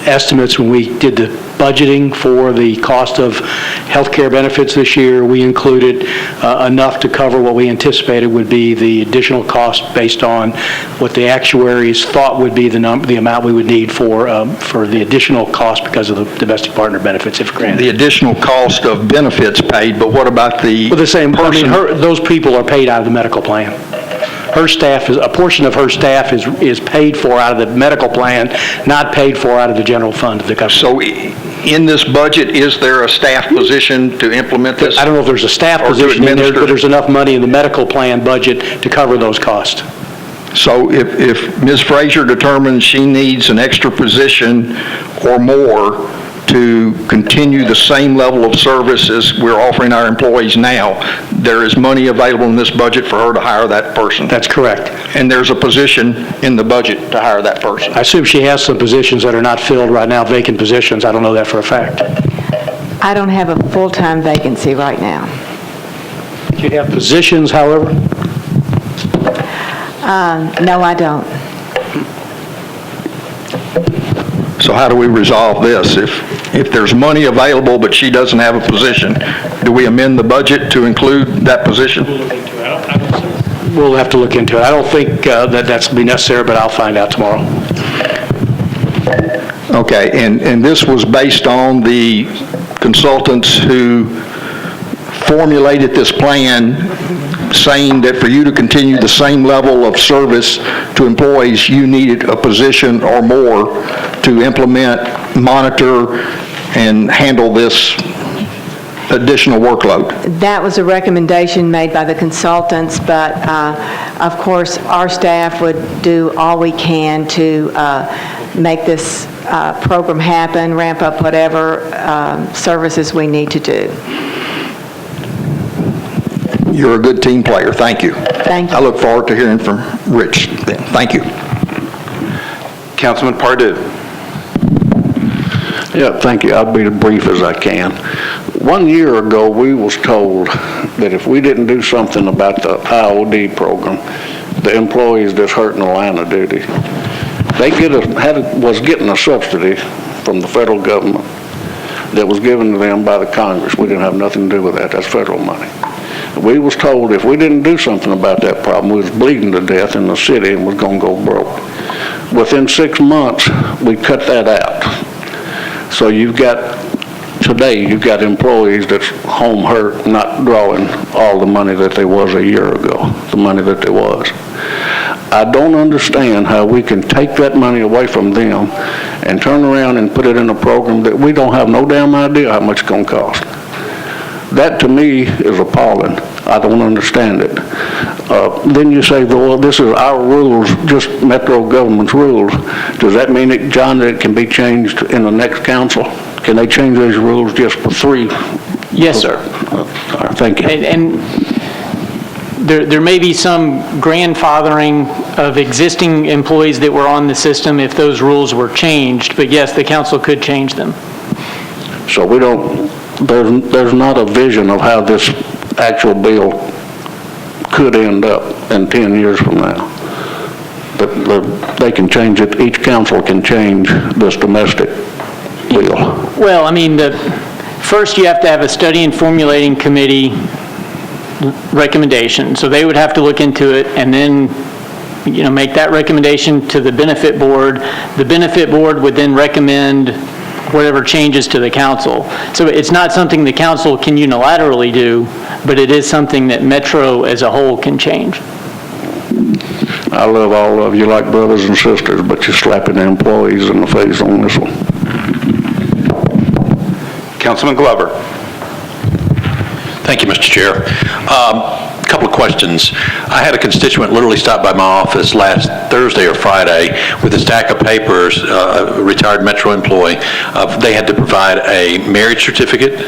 Speaker 11: estimates when we did the budgeting for the cost of health care benefits this year, we included enough to cover what we anticipated would be the additional cost based on what the actuaries thought would be the amount we would need for the additional cost because of the domestic partner benefits if granted.
Speaker 3: The additional cost of benefits paid, but what about the
Speaker 11: same
Speaker 3: person?
Speaker 11: Those people are paid out of the medical plan. Her staff a portion of her staff is paid for out of the medical plan, not paid for out of the general fund of the government.
Speaker 3: So in this budget, is there a staff position to implement this?
Speaker 11: I don't know if there's a staff position in there, but there's enough money in the medical plan budget to cover those costs.
Speaker 3: So if Ms. Frazier determines she needs an extra position or more to continue the same level of service as we're offering our employees now, there is money available in this budget for her to hire that person.
Speaker 11: That's correct.
Speaker 3: And there's a position in the budget to hire that person.
Speaker 11: I assume she has some positions that are not filled right now, vacant positions. I don't know that for a fact.
Speaker 10: I don't have a full-time vacancy right now.
Speaker 11: Do you have positions, however?
Speaker 10: No, I don't.
Speaker 3: So how do we resolve this? If there's money available but she doesn't have a position, do we amend the budget to include that position?
Speaker 11: We'll have to look into it. I don't think that that's be necessary, but I'll find out tomorrow.
Speaker 3: Okay, and this was based on the consultants who formulated this plan, saying that for you to continue the same level of service to employees, you needed a position or more to implement, monitor, and handle this additional workload.
Speaker 10: That was a recommendation made by the consultants, but of course, our staff would do all we can to make this program happen, ramp up whatever services we need to do.
Speaker 3: You're a good team player. Thank you.
Speaker 10: Thank you.
Speaker 3: I look forward to hearing from Rich then. Thank you.
Speaker 1: Councilman Pardue.
Speaker 12: Yeah, thank you. I'll be as brief as I can. 1 year ago, we was told that if we didn't do something about the IOD program, the employees that's hurting the line of duty, they was getting a subsidy from the federal government that was given to them by the Congress. We didn't have nothing to do with that. That's federal money. We was told if we didn't do something about that problem, we was bleeding to death in the city and was going to go broke. Within 6 months, we cut that out. So today you've got employees that's home hurt, not drawing all the money that they was a year ago, the money that they was. I don't understand how we can take that money away from them and turn around and put it in a program that we don't have no damn idea how much it's going to cost. That to me is appalling. I don't understand it. Then you say, well, this is our rules, just Metro government's rules. Does that mean, that, John, that it can be changed in the next council? Can they change those rules just for 3?
Speaker 2: Yes, sir.
Speaker 12: All right, thank you.
Speaker 2: And there may be some grandfathering of existing employees that were on the system if those rules were changed, but yes, the council could change them.
Speaker 12: So we don't, there's not a vision of how this actual bill could end up in 10 years from now. They can change it, each council can change this domestic bill.
Speaker 2: Well, I mean, first you have to have a study and formulating committee recommendation. So they would have to look into it and then, make that recommendation to the benefit board. The benefit board would then recommend whatever changes to the council. So it's not something the council can unilaterally do, but it is something that Metro as a whole can change.
Speaker 12: I love all of you like brothers and sisters, but you're slapping the employees in the face on this one.
Speaker 1: Councilman Glover.
Speaker 13: Thank you, Mr. Chair. A couple of questions. I had a constituent literally stop by my office last Thursday or Friday with a stack of papers, a retired Metro employee. They had to provide a marriage certificate.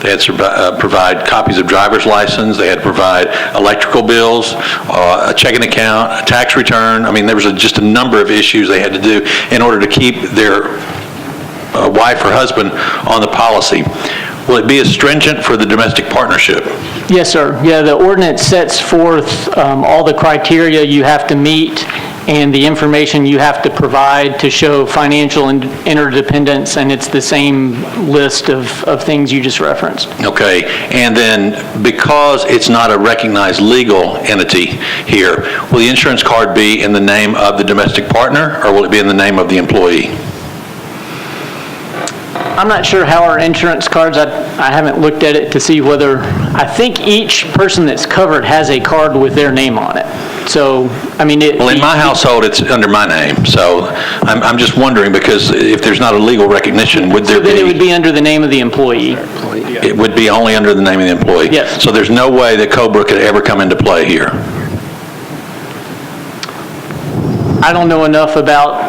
Speaker 13: They had to provide copies of driver's license. They had to provide electrical bills, a checking account, a tax return. I mean, there was just a number of issues they had to do in order to keep their wife or husband on the policy. Will it be as stringent for the domestic partnership?
Speaker 2: Yes, sir. Yeah, the ordinance sets forth all the criteria you have to meet and the information you have to provide to show financial interdependence, and it's the same list of things you just referenced.
Speaker 13: Okay, and then because it's not a recognized legal entity here, will the insurance card be in the name of the domestic partner, or will it be in the name of the employee?
Speaker 2: I'm not sure how our insurance cards, I haven't looked at it to see whether, I think each person that's covered has a card with their name on it. So, I mean,
Speaker 13: Well, in my household, it's under my name, so I'm just wondering, because if there's not a legal recognition, would there be?
Speaker 2: So then it would be under the name of the employee.
Speaker 13: It would be only under the name of the employee?
Speaker 2: Yes.
Speaker 13: So there's no way that COBRA could ever come into play here?
Speaker 2: I don't know enough about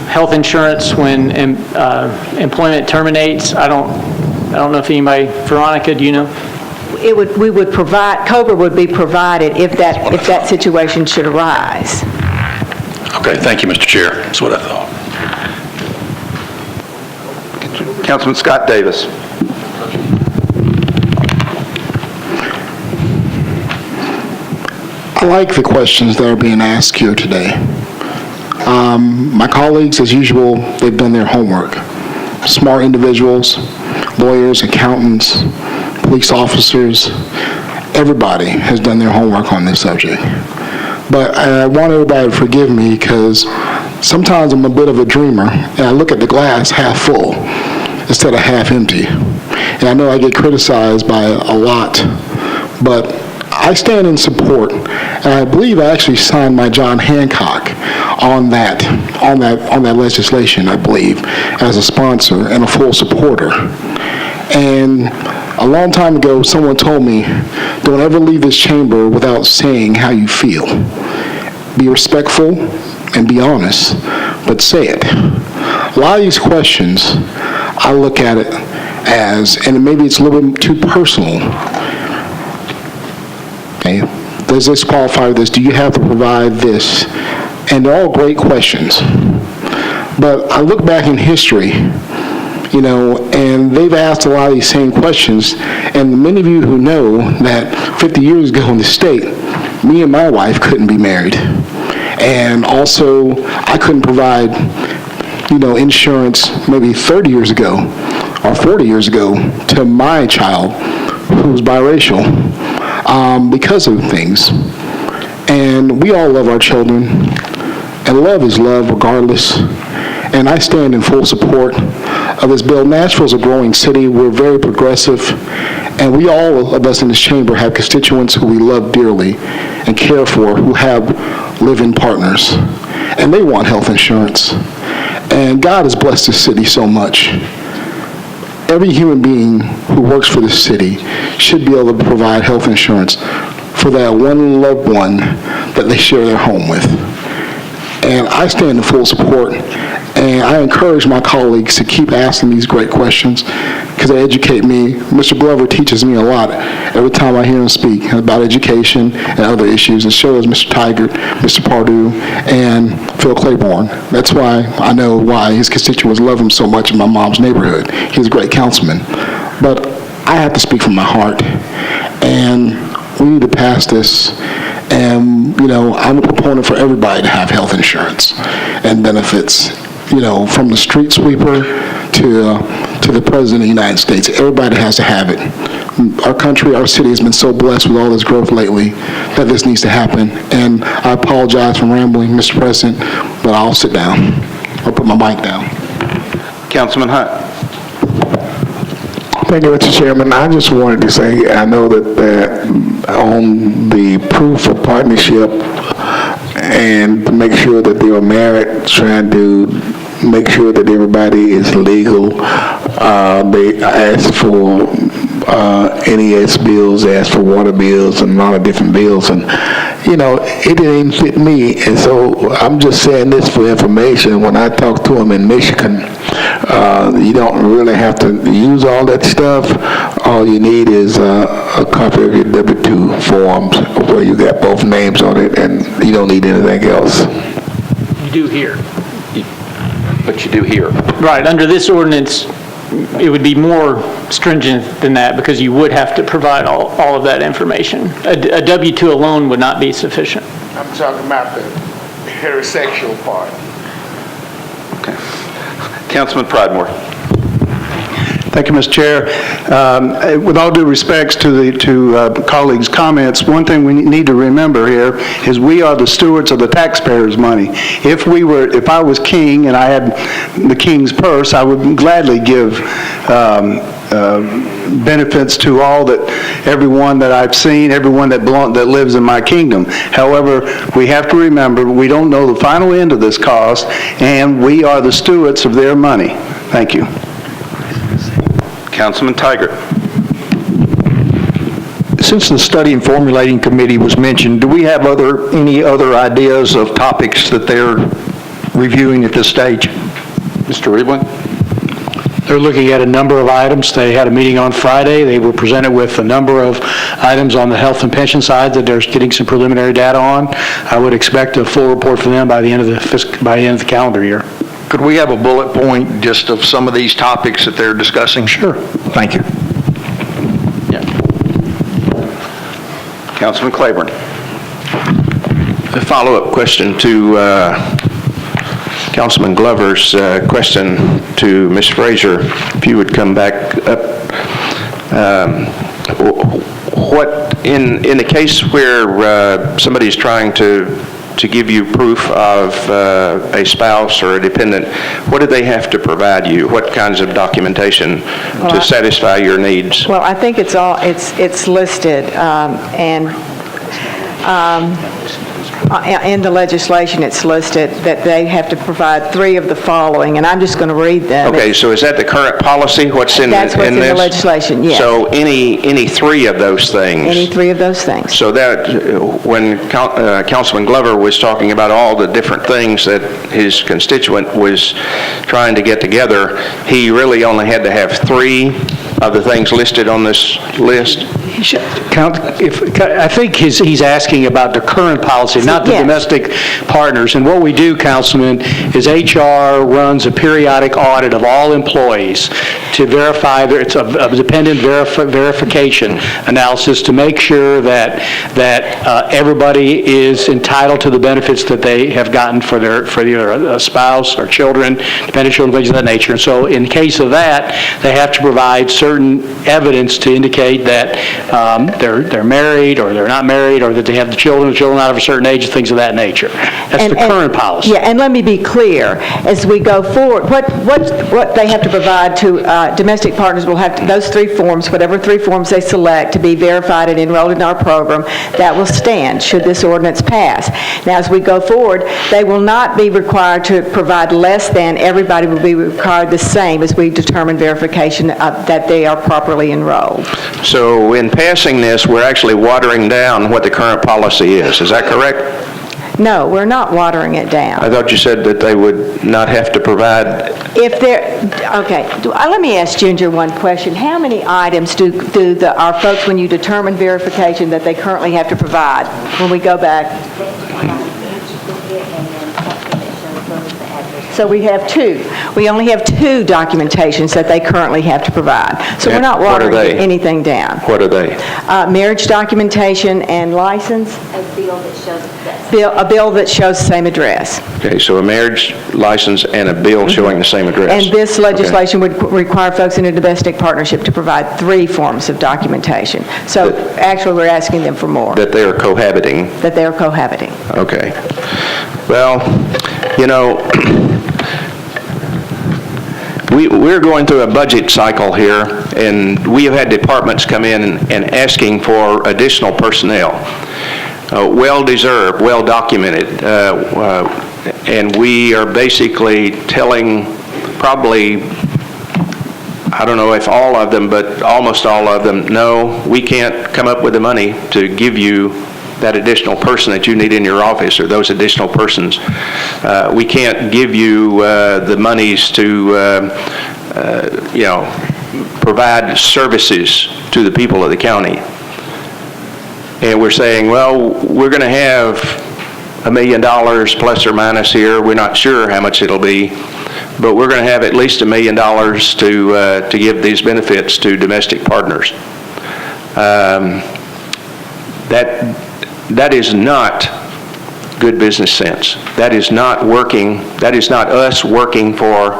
Speaker 2: health insurance when employment terminates. I don't know if anybody, Veronica, do you know?
Speaker 10: We would provide, COBRA would be provided if that situation should arise.
Speaker 13: Okay, thank you, Mr. Chair. That's what I thought.
Speaker 1: Councilman Scott Davis.
Speaker 14: I like the questions that are being asked here today. My colleagues, as usual, they've done their homework. Smart individuals, lawyers, accountants, police officers, everybody has done their homework on this subject. But I want everybody to forgive me because sometimes I'm a bit of a dreamer and I look at the glass half full instead of half empty. And I know I get criticized by a lot, but I stand in support, and I believe I actually signed my John Hancock on that legislation, I believe, as a sponsor and a full supporter. And a long time ago, someone told me, don't ever leave this chamber without saying how you feel. Be respectful and be honest, but say it. A lot of these questions, I look at it as, and maybe it's a little bit too personal. Okay, does this qualify for this? Do you have to provide this? And they're all great questions. But I look back in history, and they've asked a lot of these same questions. And many of you who know that 50 years ago in the state, me and my wife couldn't be married. And also, I couldn't provide, insurance maybe 30 years ago or 40 years ago to my child who was biracial because of things. And we all love our children, and love is love regardless. And I stand in full support of this bill. Nashville's a growing city. We're very progressive, and we all of us in this chamber have constituents who we love dearly and care for, who have live-in partners, and they want health insurance. And God has blessed this city so much. Every human being who works for this city should be able to provide health insurance for that one loved one that they share their home with. And I stand in full support, and I encourage my colleagues to keep asking these great questions because they educate me. Mr. Glover teaches me a lot every time I hear him speak about education and other issues, and so does Mr. Tigert, Mr. Pardue, and Phil Claiborne. That's why I know why his constituents love him so much in my mom's neighborhood. He's a great councilman. But I have to speak from my heart, and we need to pass this. And, I'm a proponent for everybody to have health insurance and benefits, from the street sweeper to the President of the United States. Everybody has to have it. Our country, our city has been so blessed with all this growth lately that this needs to happen. And I apologize for rambling, Mr. President, but I'll sit down. I'll put my mic down.
Speaker 1: Councilman Hunt.
Speaker 15: Thank you, Mr. Chairman. I just wanted to say, I know that on the proof of partnership and to make sure that they are married, trying to make sure that everybody is legal, they ask for NES bills, ask for water bills, and a lot of different bills, and it didn't fit me. And so I'm just saying this for information. When I talk to them in Michigan, you don't really have to use all that stuff. All you need is a copy of your W-2 forms where you got both names on it, and you don't need anything else.
Speaker 2: You do here.
Speaker 1: But you do here.
Speaker 2: Right, under this ordinance, it would be more stringent than that because you would have to provide all of that information. A W-2 alone would not be sufficient.
Speaker 15: I'm talking about the heterosexual part.
Speaker 1: Okay. Councilman Pridemore.
Speaker 16: Thank you, Mr. Chair. With all due respects to colleagues' comments, one thing we need to remember here is we are the stewards of the taxpayers' money. If I was king and I had the king's purse, I would gladly give benefits to everyone that I've seen, everyone that lives in my kingdom. However, we have to remember we don't know the final end of this cost, and we are the stewards of their money. Thank you. since the Study and Formulating Committee was mentioned, do we have any other ideas of topics that they're reviewing at this stage?
Speaker 12: Mr. Rebling?
Speaker 11: They're looking at a number of items. They had a meeting on Friday. They were presented with a number of items on the health and pension side that they're getting some preliminary data on. I would expect a full report from them by the end of the calendar year.
Speaker 3: Could we have a bullet point just of some of these topics that they're discussing?
Speaker 11: Sure.
Speaker 3: Thank you.
Speaker 1: Councilman Claiborne.
Speaker 6: A follow-up question to Councilman Glover's question to Ms. Frazier. If you would come back up. What, in the case where somebody is trying to give you proof of a spouse or a dependent, what do they have to provide you? What kinds of documentation to satisfy your needs?
Speaker 10: Well, I think it's listed, in the legislation, it's listed that they have to provide 3 of the following, and I'm just going to read them.
Speaker 6: Okay, so is that the current policy? What's in
Speaker 10: That's what's in the
Speaker 6: this?
Speaker 10: legislation, yes.
Speaker 6: So any 3 of those things?
Speaker 10: Any 3 of those things.
Speaker 6: So that, when Councilman Glover was talking about all the different things that his constituent was trying to get together, he really only had to have 3 of the things listed on this list?
Speaker 11: I think he's asking about the current policy, not the
Speaker 10: Yes.
Speaker 11: domestic partners. And what we do, Councilman, is HR runs a periodic audit of all employees to verify, it's a dependent verification analysis to make sure that everybody is entitled to the benefits that they have gotten for either spouse or children, dependent children, things of that nature. And so in the case of that, they have to provide certain evidence to indicate that they're married or they're not married, or that they have the children out of a certain age, things of that nature. That's the current policy.
Speaker 10: Yeah, and let me be clear, as we go forward, what they have to provide to domestic partners will have to, those 3 forms, whatever 3 forms they select to be verified and enrolled in our program, that will stand should this ordinance pass. Now, as we go forward, they will not be required to provide less than, everybody will be required the same as we determine verification that they are properly enrolled.
Speaker 6: So in passing this, we're actually watering down what the current policy is. Is that correct?
Speaker 10: No, we're not watering it down.
Speaker 6: I thought you said that they would not have to provide.
Speaker 10: If they're, okay, let me ask Ginger one question. How many items do our folks, when you determine verification, that they currently have to provide when we go back? So we have 2. We only have 2 documentations that they currently have to provide. So we're not watering anything down.
Speaker 6: What are they?
Speaker 10: Marriage documentation and license.
Speaker 17: A bill that shows
Speaker 10: A bill that shows the same address.
Speaker 6: Okay, so a marriage license and a bill showing the same address.
Speaker 10: And this legislation would require folks in a domestic partnership to provide 3 forms of documentation. So actually, we're asking them for more.
Speaker 6: That they are cohabiting.
Speaker 10: That they are cohabiting.
Speaker 6: Okay. Well, you know, we're going through a budget cycle here, and we have had departments come in and asking for additional personnel. Well-deserved, well-documented, and we are basically telling probably, I don't know if all of them, but almost all of them, no, we can't come up with the money to give you that additional person that you need in your office, or those additional persons. We can't give you the monies to, provide services to the people of the county. And we're saying, well, we're going to have $1 million plus or minus here. We're not sure how much it'll be, but we're going to have at least $1 million to give these benefits to domestic partners. That is not good business sense. That is not working. That is not us working for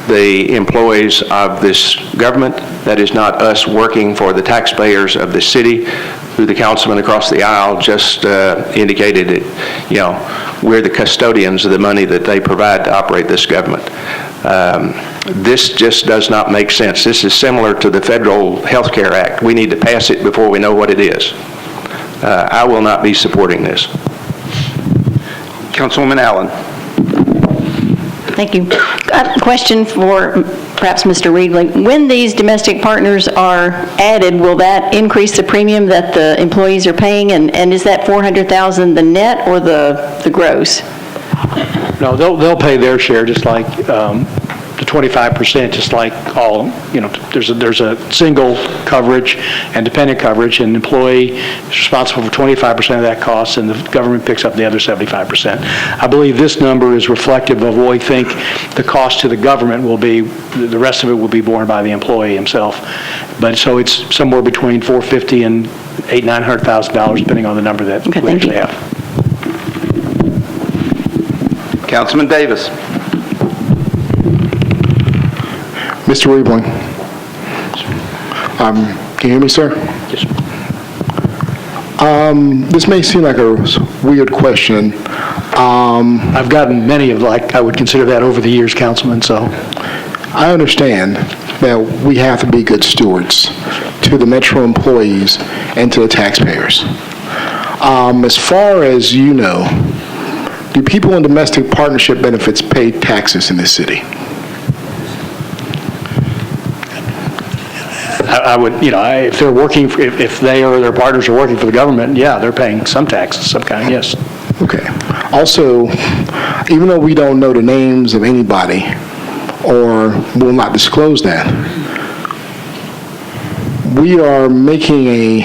Speaker 6: the employees of this government. That is not us working for the taxpayers of the city, who the councilman across the aisle just indicated that, we're the custodians of the money that they provide to operate this government. This just does not make sense. This is similar to the Federal Health Care Act. We need to pass it before we know what it is. I will not be supporting this.
Speaker 1: Councilwoman Allen.
Speaker 17: Thank you. A question for perhaps Mr. Reedley. When these domestic partners are added, will that increase the premium that the employees are paying? And is that $400,000 the net or the gross?
Speaker 11: No, they'll pay their share, just like the 25%, just like all, there's a single coverage and dependent coverage, and the employee is responsible for 25% of that cost, and the government picks up the other 75%. I believe this number is reflective of what we think the cost to the government will be. The rest of it will be borne by the employee himself. But so it's somewhere between $450,000 and $900,000, depending on the number that we actually have.
Speaker 1: Councilman Davis.
Speaker 14: Mr. Reebling. Can you hear me, sir?
Speaker 11: Yes, sir.
Speaker 14: This may seem like a weird question.
Speaker 11: I've gotten many of, I would consider that over the years, Councilman, so.
Speaker 14: I understand that we have to be good stewards to the Metro employees and to the taxpayers. As far as you know, do people in domestic partnership benefits pay taxes in this city?
Speaker 11: I would, if they're working, if they or their partners are working for the government, yeah, they're paying some taxes, some kind, yes.
Speaker 14: Okay. Also, even though we don't know the names of anybody or will not disclose that, we are making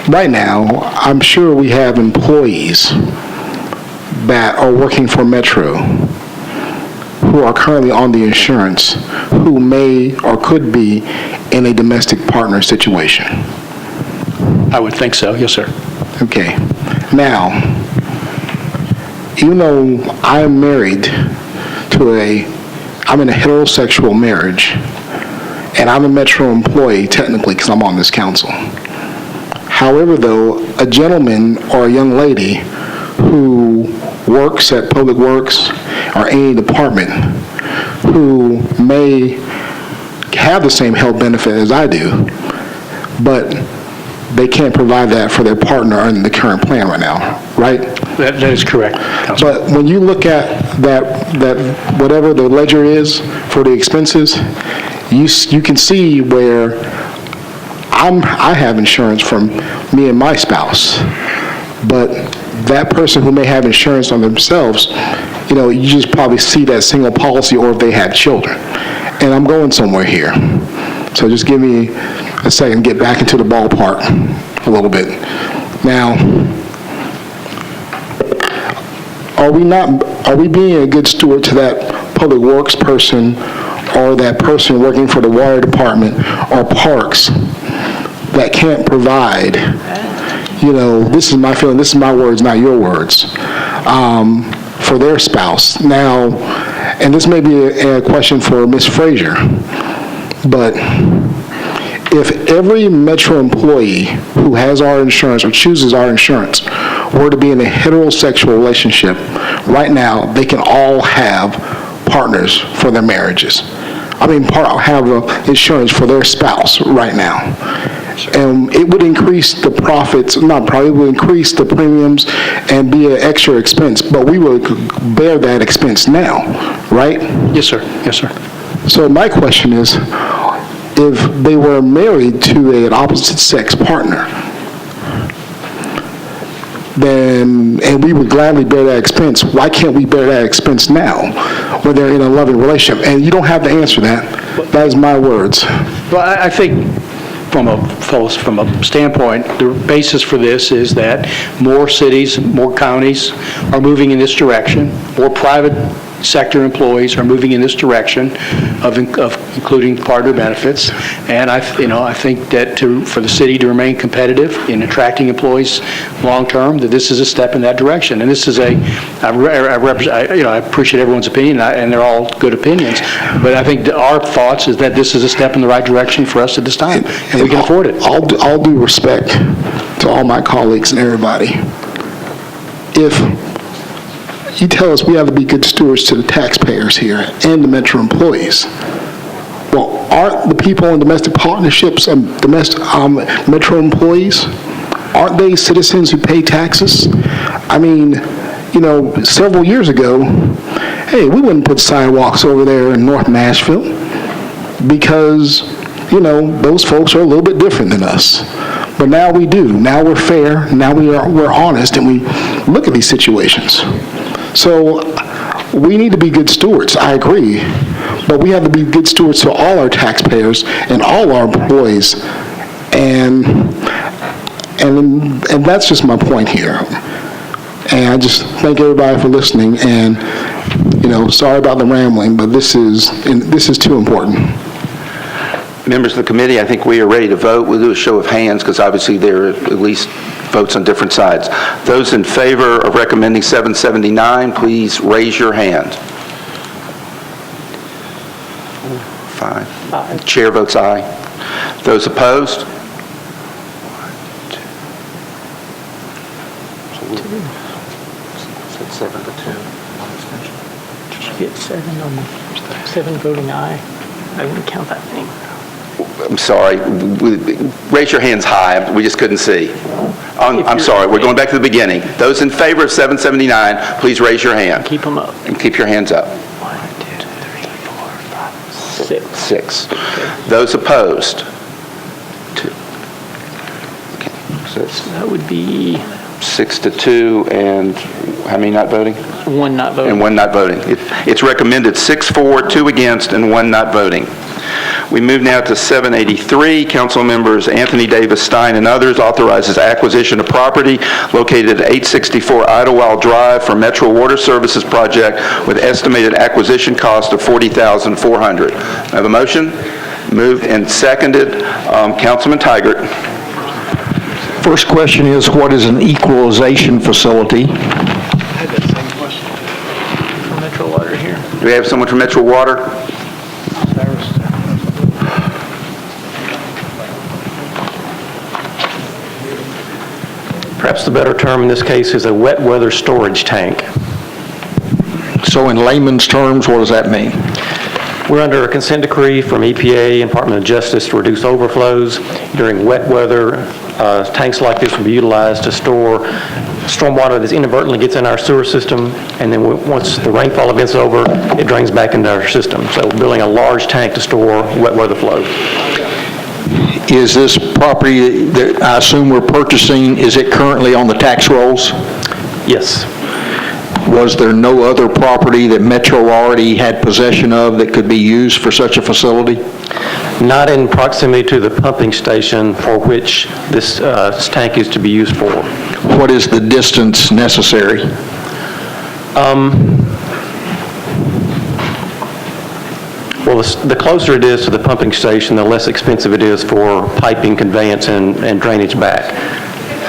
Speaker 14: right now, I'm sure we have employees that are working for Metro who are currently on the insurance, who may or could be in a domestic partner situation.
Speaker 11: I would think so, yes, sir.
Speaker 14: Okay. Now, even though I'm married to I'm in a heterosexual marriage, and I'm a Metro employee technically because I'm on this council. However, though, a gentleman or a young lady who works at Public Works or any department who may have the same health benefit as I do, but they can't provide that for their partner under the current plan right now, right?
Speaker 11: That is correct, Councilman.
Speaker 14: But when you look at that whatever the ledger is for the expenses, you can see where I have insurance from me and my spouse, but that person who may have insurance on themselves, you just probably see that single policy or if they have children. And I'm going somewhere here. So just give me a second to get back into the ballpark a little bit. Now, are we being a good steward to that Public Works person or that person working for the water department or parks that can't provide, this is my feeling, this is my words, not your words, for their spouse? Now, and this may be a question for Ms. Frazier, but if every Metro employee who has our insurance or chooses our insurance were to be in a heterosexual relationship, right now, they can all have partners for their marriages. Have insurance for their spouse right now. And it would increase the profits, it would increase the premiums and be an extra expense, but we would bear that expense now, right?
Speaker 11: Yes, sir. Yes, sir.
Speaker 14: So my question is, if they were married to an opposite sex partner, and we would gladly bear that expense, why can't we bear that expense now when they're in a loving relationship? And you don't have to answer that. That is my words.
Speaker 11: Well, I think from a standpoint, the basis for this is that more cities, more counties are moving in this direction, more private sector employees are moving in this direction of including partner benefits, and I think that for the city to remain competitive in attracting employees long term, that this is a step in that direction. And this is I appreciate everyone's opinion, and they're all good opinions, but I think our thoughts is that this is a step in the right direction for us at this time, and we can afford it.
Speaker 14: All due respect to all my colleagues and everybody, if you tell us we have to be good stewards to the taxpayers here and the Metro employees, well, aren't the people in domestic partnerships and Metro employees, aren't they citizens who pay taxes? several years ago, hey, we wouldn't put sidewalks over there in North Nashville because, those folks are a little bit different than us. But now we do. Now we're fair. Now we're honest, and we look at these situations. So we need to be good stewards. I agree. But we have to be good stewards to all our taxpayers and all our employees. And that's just my point here. And I just thank everybody for listening. And, sorry about the rambling, but this is too important.
Speaker 1: Members of the committee, I think we are ready to vote. We'll do a show of hands because obviously there are at least votes on different sides. Those in favor of recommending 779, please raise your hand. 5. Chair votes aye. Those opposed?
Speaker 2: 7 to 2. Did you get 7 voting aye? I wouldn't count that many.
Speaker 1: I'm sorry. Raise your hands high. We just couldn't see. I'm sorry. We're going back to the beginning. Those in favor of 779, please raise your hand.
Speaker 2: Keep them up.
Speaker 1: And keep your hands up.
Speaker 2: 1, 2, 3, 4, 5, 6.
Speaker 1: 6. Okay. Those opposed? 2. Okay. So
Speaker 2: that would be
Speaker 1: 6 to 2, and how many not voting?
Speaker 2: 1 not voting.
Speaker 1: And 1 not voting. It's recommended 6-4, 2 against, and 1 not voting. We move now to 783. Council members Anthony Davis Stein and others authorizes acquisition of property located at 864 Idlewild Drive for Metro Water Services project with estimated acquisition cost of $40,400. I have a motion? Moved and seconded. Councilman Tygart.
Speaker 3: First question is, what is an equalization facility?
Speaker 2: I had that same question from Metro Water here.
Speaker 1: Do we have someone from Metro Water?
Speaker 18: Perhaps the better term in this case is a wet weather storage tank.
Speaker 3: So in layman's terms, what does that mean?
Speaker 18: We're under a consent decree from EPA and Department of Justice to reduce overflows. During wet weather, tanks like this will be utilized to store stormwater that inadvertently gets in our sewer system, and then once the rainfall event's over, it drains back into our system. So we're building a large tank to store wet weather flow.
Speaker 3: Is this property that I assume we're purchasing, is it currently on the tax rolls?
Speaker 18: Yes.
Speaker 3: Was there no other property that Metro already had possession of that could be used for such a facility?
Speaker 18: Not in proximity to the pumping station for which this tank is to be used for.
Speaker 3: What is the distance necessary?
Speaker 18: Well, the closer it is to the pumping station, the less expensive it is for piping, conveyance, and drainage back.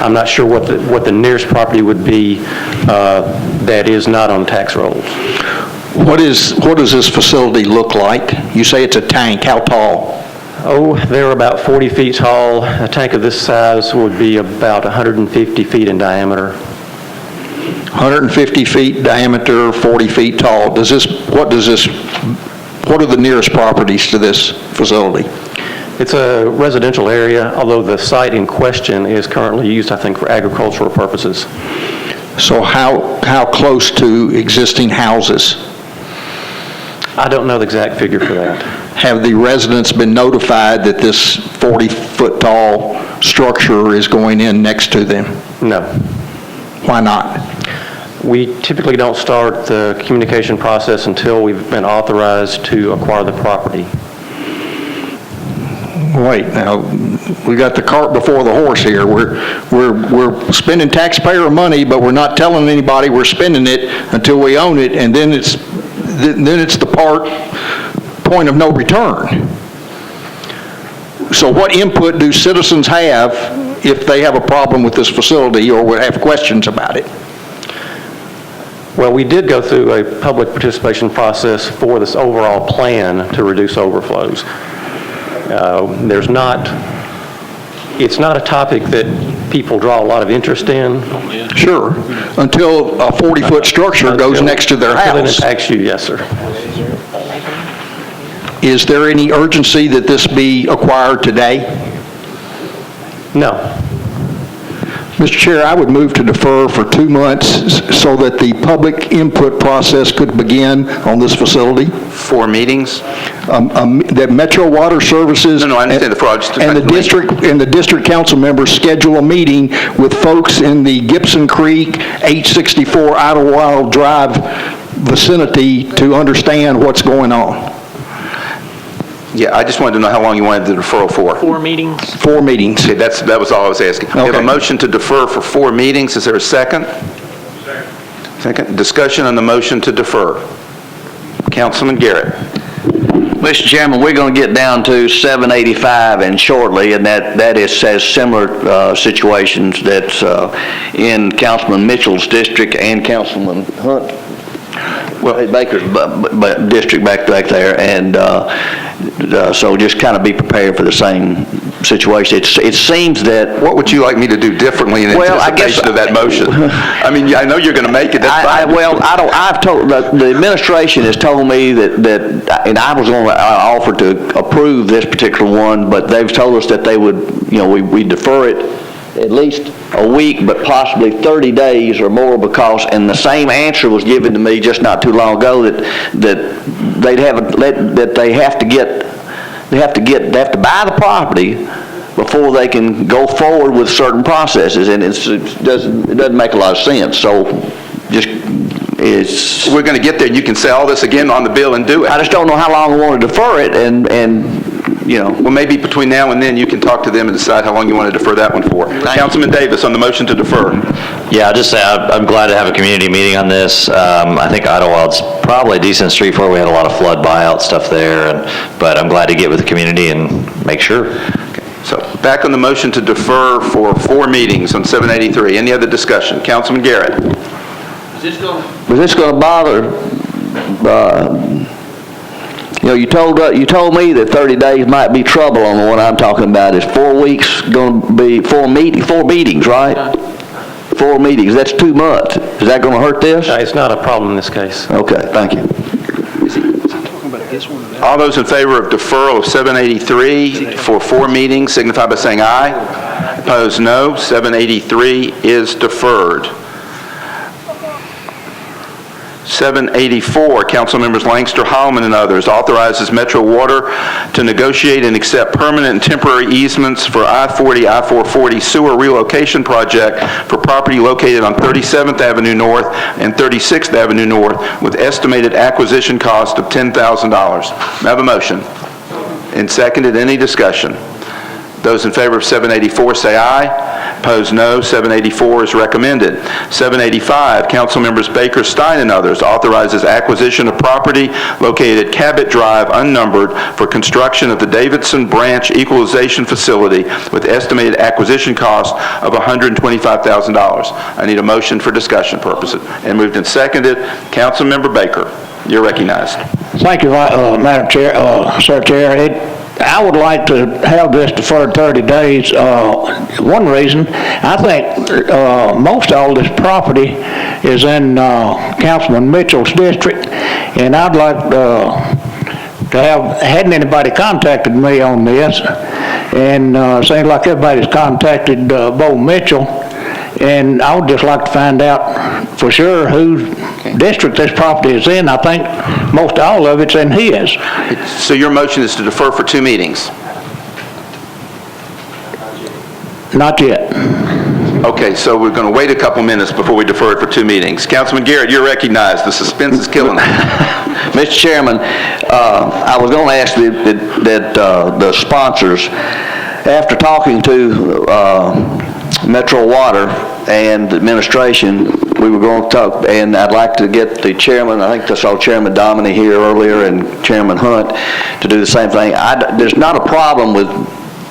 Speaker 18: I'm not sure what the nearest property would be that is not on tax rolls.
Speaker 3: What does this facility look like? You say it's a tank. How tall?
Speaker 18: Oh, they're about 40 feet tall. A tank of this size would be about 150 feet in diameter.
Speaker 3: 150 feet diameter, 40 feet tall. What are the nearest properties to this facility?
Speaker 18: It's a residential area, although the site in question is currently used, I think, for agricultural purposes.
Speaker 3: So how close to existing houses?
Speaker 18: I don't know the exact figure for that.
Speaker 3: Have the residents been notified that this 40-foot tall structure is going in next to them?
Speaker 18: No.
Speaker 3: Why not?
Speaker 18: We typically don't start the communication process until we've been authorized to acquire the property.
Speaker 3: Wait, now, we got the cart before the horse here. We're spending taxpayer money, but we're not telling anybody we're spending it until we own it, and then it's the point of no return. So what input do citizens have if they have a problem with this facility or would have questions about it?
Speaker 18: Well, we did go through a public participation process for this overall plan to reduce overflows. It's not a topic that people draw a lot of interest in.
Speaker 3: Sure, until a 40-foot structure goes next to their house.
Speaker 18: Until it impacts you, yes, sir.
Speaker 3: Is there any urgency that this be acquired today?
Speaker 18: No.
Speaker 3: Mr. Chair, I would move to defer for 2 months so that the public input process could begin on this facility.
Speaker 1: 4 meetings?
Speaker 3: That Metro Water Services.
Speaker 1: No, I understand the fraud.
Speaker 3: And the district council members schedule a meeting with folks in the Gibson Creek, 864 Idlewild Drive vicinity to understand what's going on.
Speaker 1: Yeah, I just wanted to know how long you wanted the deferral for.
Speaker 2: 4 meetings?
Speaker 3: 4 meetings.
Speaker 1: Okay, that was all I was asking. We have a
Speaker 3: Okay.
Speaker 1: motion to defer for 4 meetings. Is there a second? Second. Discussion on the motion to defer. Councilman Garrett.
Speaker 12: Mr. Chairman, we're going to get down to 785 and shortly, and that has similar situations that's in Councilman Mitchell's district and Councilman Hunt, Baker's district back there, and so just kind of be prepared for the same situation. It seems that...
Speaker 1: What would you like me to do differently in anticipation of that motion? I mean, I know you're going to make it. That's fine.
Speaker 12: I've told, the administration has told me that, and I was going to offer to approve this particular one, but they've told us that they would, we defer it at least a week, but possibly 30 days or more, because, and the same answer was given to me just not too long ago, that they have to buy the property before they can go forward with certain processes, and it doesn't make a lot of sense. So
Speaker 1: we're going to get there, and you can say all this again on the bill and do it.
Speaker 12: I just don't know how long we want to defer it, and
Speaker 1: well, maybe between now and then you can talk to them and decide how long you want to defer that one for. Councilman Davis, on the motion to defer.
Speaker 19: Yeah, I'll just say I'm glad to have a community meeting on this. I think Idlewild's probably a decent street for it. We had a lot of flood buyout stuff there, but I'm glad to get with the community and make sure.
Speaker 1: Okay. So back on the motion to defer for 4 meetings on 783. Any other discussion? Councilman Garrett.
Speaker 12: Was this going to bother? You told me that 30 days might be trouble on the one I'm talking about. Is 4 weeks going to be 4 meetings, right? 4 meetings. That's 2 months. Is that going to hurt this?
Speaker 18: It's not a problem in this case.
Speaker 12: Okay, thank you.
Speaker 1: All those in favor of deferral of 783 for 4 meetings signify by saying aye. Opposed, no. 783 is deferred. 784, Council Members Langster, Holloman, and others, authorizes Metro Water to negotiate and accept permanent and temporary easements for I-40, I-440 sewer relocation project for property located on 37th Avenue North and 36th Avenue North with estimated acquisition cost of $10,000. May I have a motion? And seconded. Any discussion? Those in favor of 784 say aye. Opposed, no. 784 is recommended. 785, Council Members Baker, Stein, and others, authorizes acquisition of property located at Cabot Drive, unnumbered, for construction of the Davidson Branch Equalization Facility with estimated acquisition cost of $125,000. I need a motion for discussion purposes. And moved and seconded. Council Member Baker, you're recognized.
Speaker 20: Thank you, Madam Chair, Sir Chair. I would like to have this deferred 30 days. One reason, I think most all this property is in Councilman Mitchell's district, and I'd like to have, hadn't anybody contacted me on this, and seems like everybody's contacted Bo Mitchell, and I would just like to find out for sure whose district this property is in. I think most all of it's in his.
Speaker 1: So your motion is to defer for 2 meetings?
Speaker 20: Not yet.
Speaker 1: Okay, so we're going to wait a couple minutes before we defer it for 2 meetings. Councilman Garrett, you're recognized. The suspense is killing us.
Speaker 12: Mr. Chairman, I was going to ask that the sponsors, after talking to Metro Water and the administration, we were going to talk, and I'd like to get the chairman, I think I saw Chairman Dominy here earlier and Chairman Hunt, to do the same thing. There's not a problem with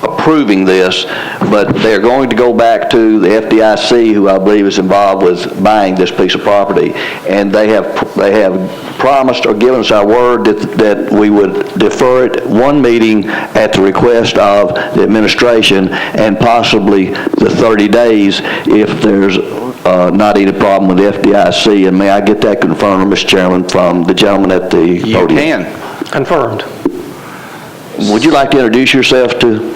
Speaker 12: approving this, but they're going to go back to the FDIC, who I believe is involved with buying this piece of property, and they have promised or given us our word that we would defer it 1 meeting at the request of the administration, and possibly the 30 days if there's not any problem with the FDIC. And may I get that confirmed, Mr. Chairman, from the gentleman at the podium?
Speaker 1: You can.
Speaker 18: Confirmed.
Speaker 12: Would you like to introduce yourself to?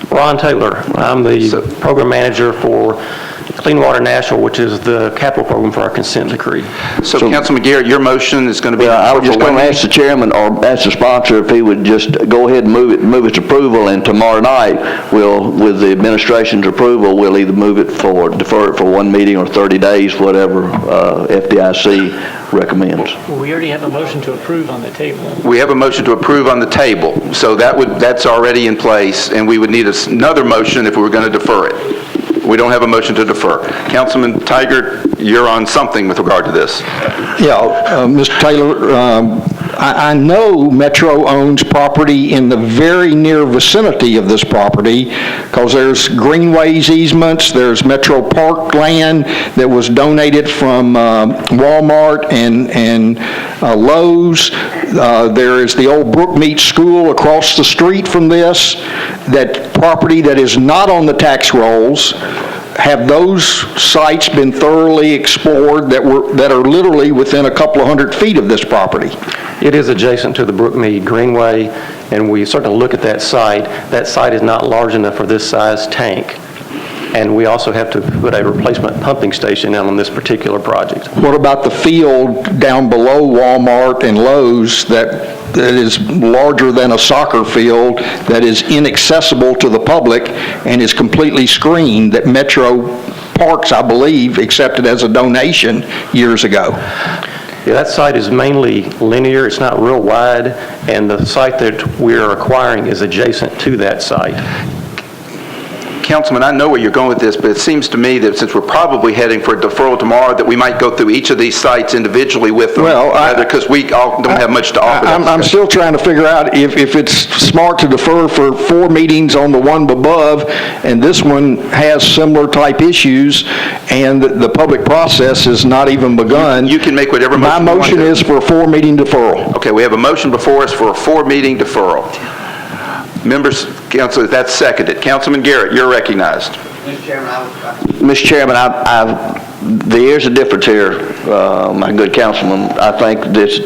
Speaker 18: Ron Taylor. I'm the program manager for Clean Water Nashville, which is the capital program for our consent decree.
Speaker 1: So Councilman Garrett, your motion is going to be...
Speaker 12: I was just going to ask the chairman or ask the sponsor if he would just go ahead and move its approval, and tomorrow night, with the administration's approval, we'll either defer it for one meeting or 30 days, whatever FDIC recommends.
Speaker 2: Well, we already have a motion to approve on the table.
Speaker 1: We have a motion to approve on the table, so that's already in place, and we would need another motion if we were going to defer it. We don't have a motion to defer. Councilman Tiger, you're on something with regard to this.
Speaker 3: Yeah, Mr. Taylor, I know Metro owns property in the very near vicinity of this property, because there's greenways easements, there's Metro Park land that was donated from Walmart and Lowe's. There is the old Brookmead School across the street from this. That property that is not on the tax rolls, have those sites been thoroughly explored that are literally within a couple of 100 feet of this property?
Speaker 18: It is adjacent to the Brookmead Greenway, and we certainly look at that site. That site is not large enough for this size tank. And we also have to put a replacement pumping station in on this particular project.
Speaker 3: What about the field down below Walmart and Lowe's that is larger than a soccer field, that is inaccessible to the public and is completely screened, that Metro Parks, I believe, accepted as a donation years ago?
Speaker 18: Yeah, that site is mainly linear, it's not real wide, and the site that we're acquiring is adjacent to that site.
Speaker 1: Councilman, I know where you're going with this, but it seems to me that since we're probably heading for a deferral tomorrow, that we might go through each of these sites individually with them, because we all don't have much to offer.
Speaker 3: I'm still trying to figure out if it's smart to defer for 4 meetings on the one above, and this one has similar type issues, and the public process has not even begun.
Speaker 1: You can make whatever motion
Speaker 3: My motion is for a 4-meeting deferral.
Speaker 1: Okay, we have a motion before us for a 4-meeting deferral. Members, Councilor, that's seconded. Councilman Garrett, you're recognized.
Speaker 12: Mr. Chairman, there's a difference here, my good councilman. I think this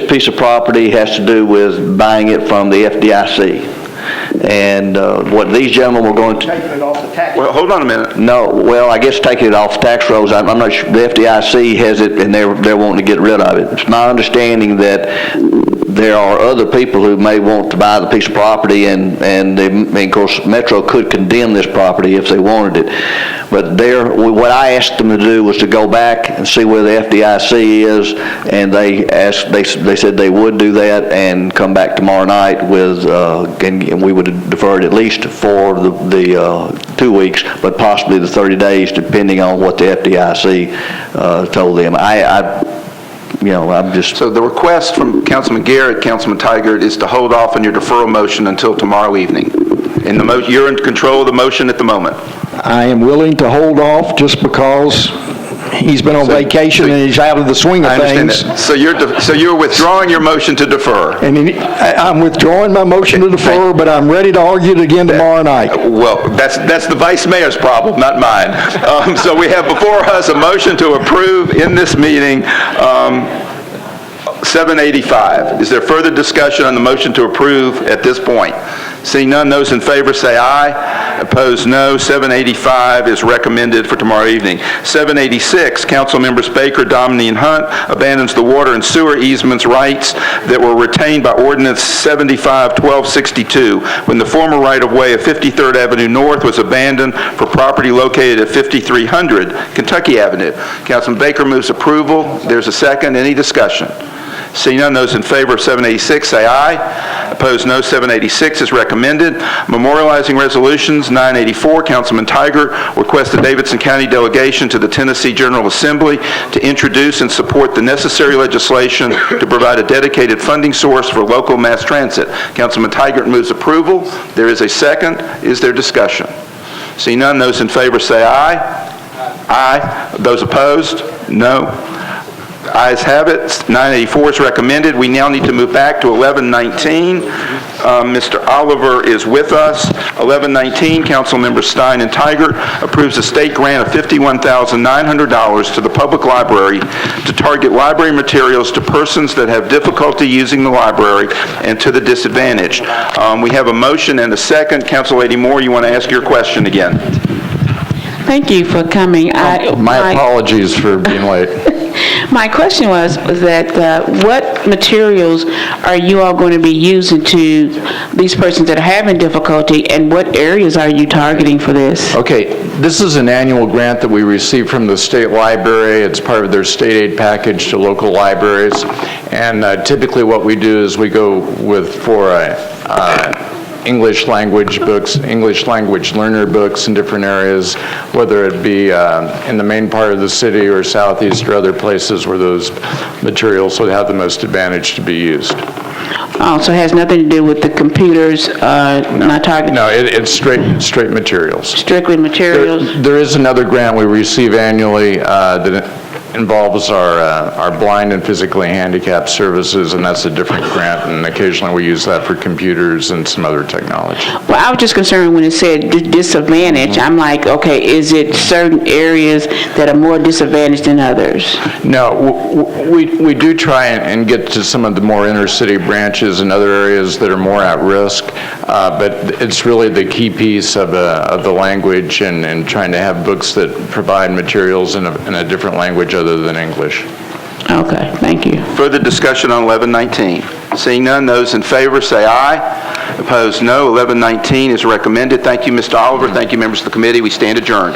Speaker 12: piece of property has to do with buying it from the FDIC. And what these gentlemen were going to...
Speaker 3: Taking it off the tax.
Speaker 1: Well, hold on a minute.
Speaker 12: No, well, I guess taking it off the tax rolls, I'm not sure. The FDIC has it, and they're wanting to get rid of it. It's my understanding that there are other people who may want to buy the piece of property, and of course, Metro could condemn this property if they wanted it. But what I asked them to do was to go back and see where the FDIC is, and they said they would do that and come back tomorrow night with, and we would have deferred at least for the 2 weeks, but possibly the 30 days, depending on what the FDIC told them. I'm just...
Speaker 1: So the request from Councilman Garrett, Councilman Tigert, is to hold off on your deferral motion until tomorrow evening. And you're in control of the motion at the moment.
Speaker 3: I am willing to hold off just because he's been on vacation and he's out of the swing of things.
Speaker 1: I understand that. So you're withdrawing your motion to defer.
Speaker 3: And I'm withdrawing my motion to defer, but I'm ready to argue it again tomorrow night.
Speaker 1: Well, that's the vice mayor's problem, not mine. So we have before us a motion to approve in this meeting 785. Is there further discussion on the motion to approve at this point? Seeing none, those in favor say aye. Opposed, no. 785 is recommended for tomorrow evening. 786, Council Members Baker, Dominy, and Hunt abandons the water and sewer easements rights that were retained by Ordinance 75-1262 when the former right-of-way of 53rd Avenue North was abandoned for property located at 5300 Kentucky Avenue. Councilman Baker moves approval. There's a second. Any discussion? Seeing none, those in favor of 786 say aye. Opposed, no. 786 is recommended. Memorializing resolutions, 984, Councilman Tiger requests the Davidson County delegation to the Tennessee General Assembly to introduce and support the necessary legislation to provide a dedicated funding source for local mass transit. Councilman Tiger moves approval. There is a second. Is there discussion? Seeing none, those in favor say aye. Aye. Those opposed? No. Ayes have it. 984 is recommended. We now need to move back to 1119. Mr. Oliver is with us. 1119, Council Members Stein and Tigert approves a state grant of $51,900 to the public library to target library materials to persons that have difficulty using the library and to the disadvantaged. We have a motion and a second. Council Lady Moore, you want to ask your question again?
Speaker 5: Thank you for coming.
Speaker 21: My apologies for being late.
Speaker 5: My question was that what materials are you all going to be using to these persons that are having difficulty, and what areas are you targeting for this?
Speaker 21: Okay, this is an annual grant that we receive from the state library. It's part of their state aid package to local libraries. And typically what we do is we go for English language books, English language learner books in different areas, whether it be in the main part of the city or southeast or other places where those materials would have the most advantage to be used.
Speaker 5: Oh, so it has nothing to do with the computers, not targeted?
Speaker 21: No, it's straight materials.
Speaker 5: Strictly materials?
Speaker 21: There is another grant we receive annually that involves our blind and physically handicapped services, and that's a different grant, and occasionally we use that for computers and some other technology.
Speaker 5: Well, I was just concerned when it said disadvantage. I'm like, okay, is it certain areas that are more disadvantaged than others?
Speaker 21: No, we do try and get to some of the more inner city branches and other areas that are more at risk, but it's really the key piece of the language and trying to have books that provide materials in a different language other than English.
Speaker 5: Okay, thank you.
Speaker 1: Further discussion on 1119? Seeing none, those in favor say aye. Opposed, no. 1119 is recommended. Thank you, Mr. Oliver. Thank you, members of the committee. We stand adjourned.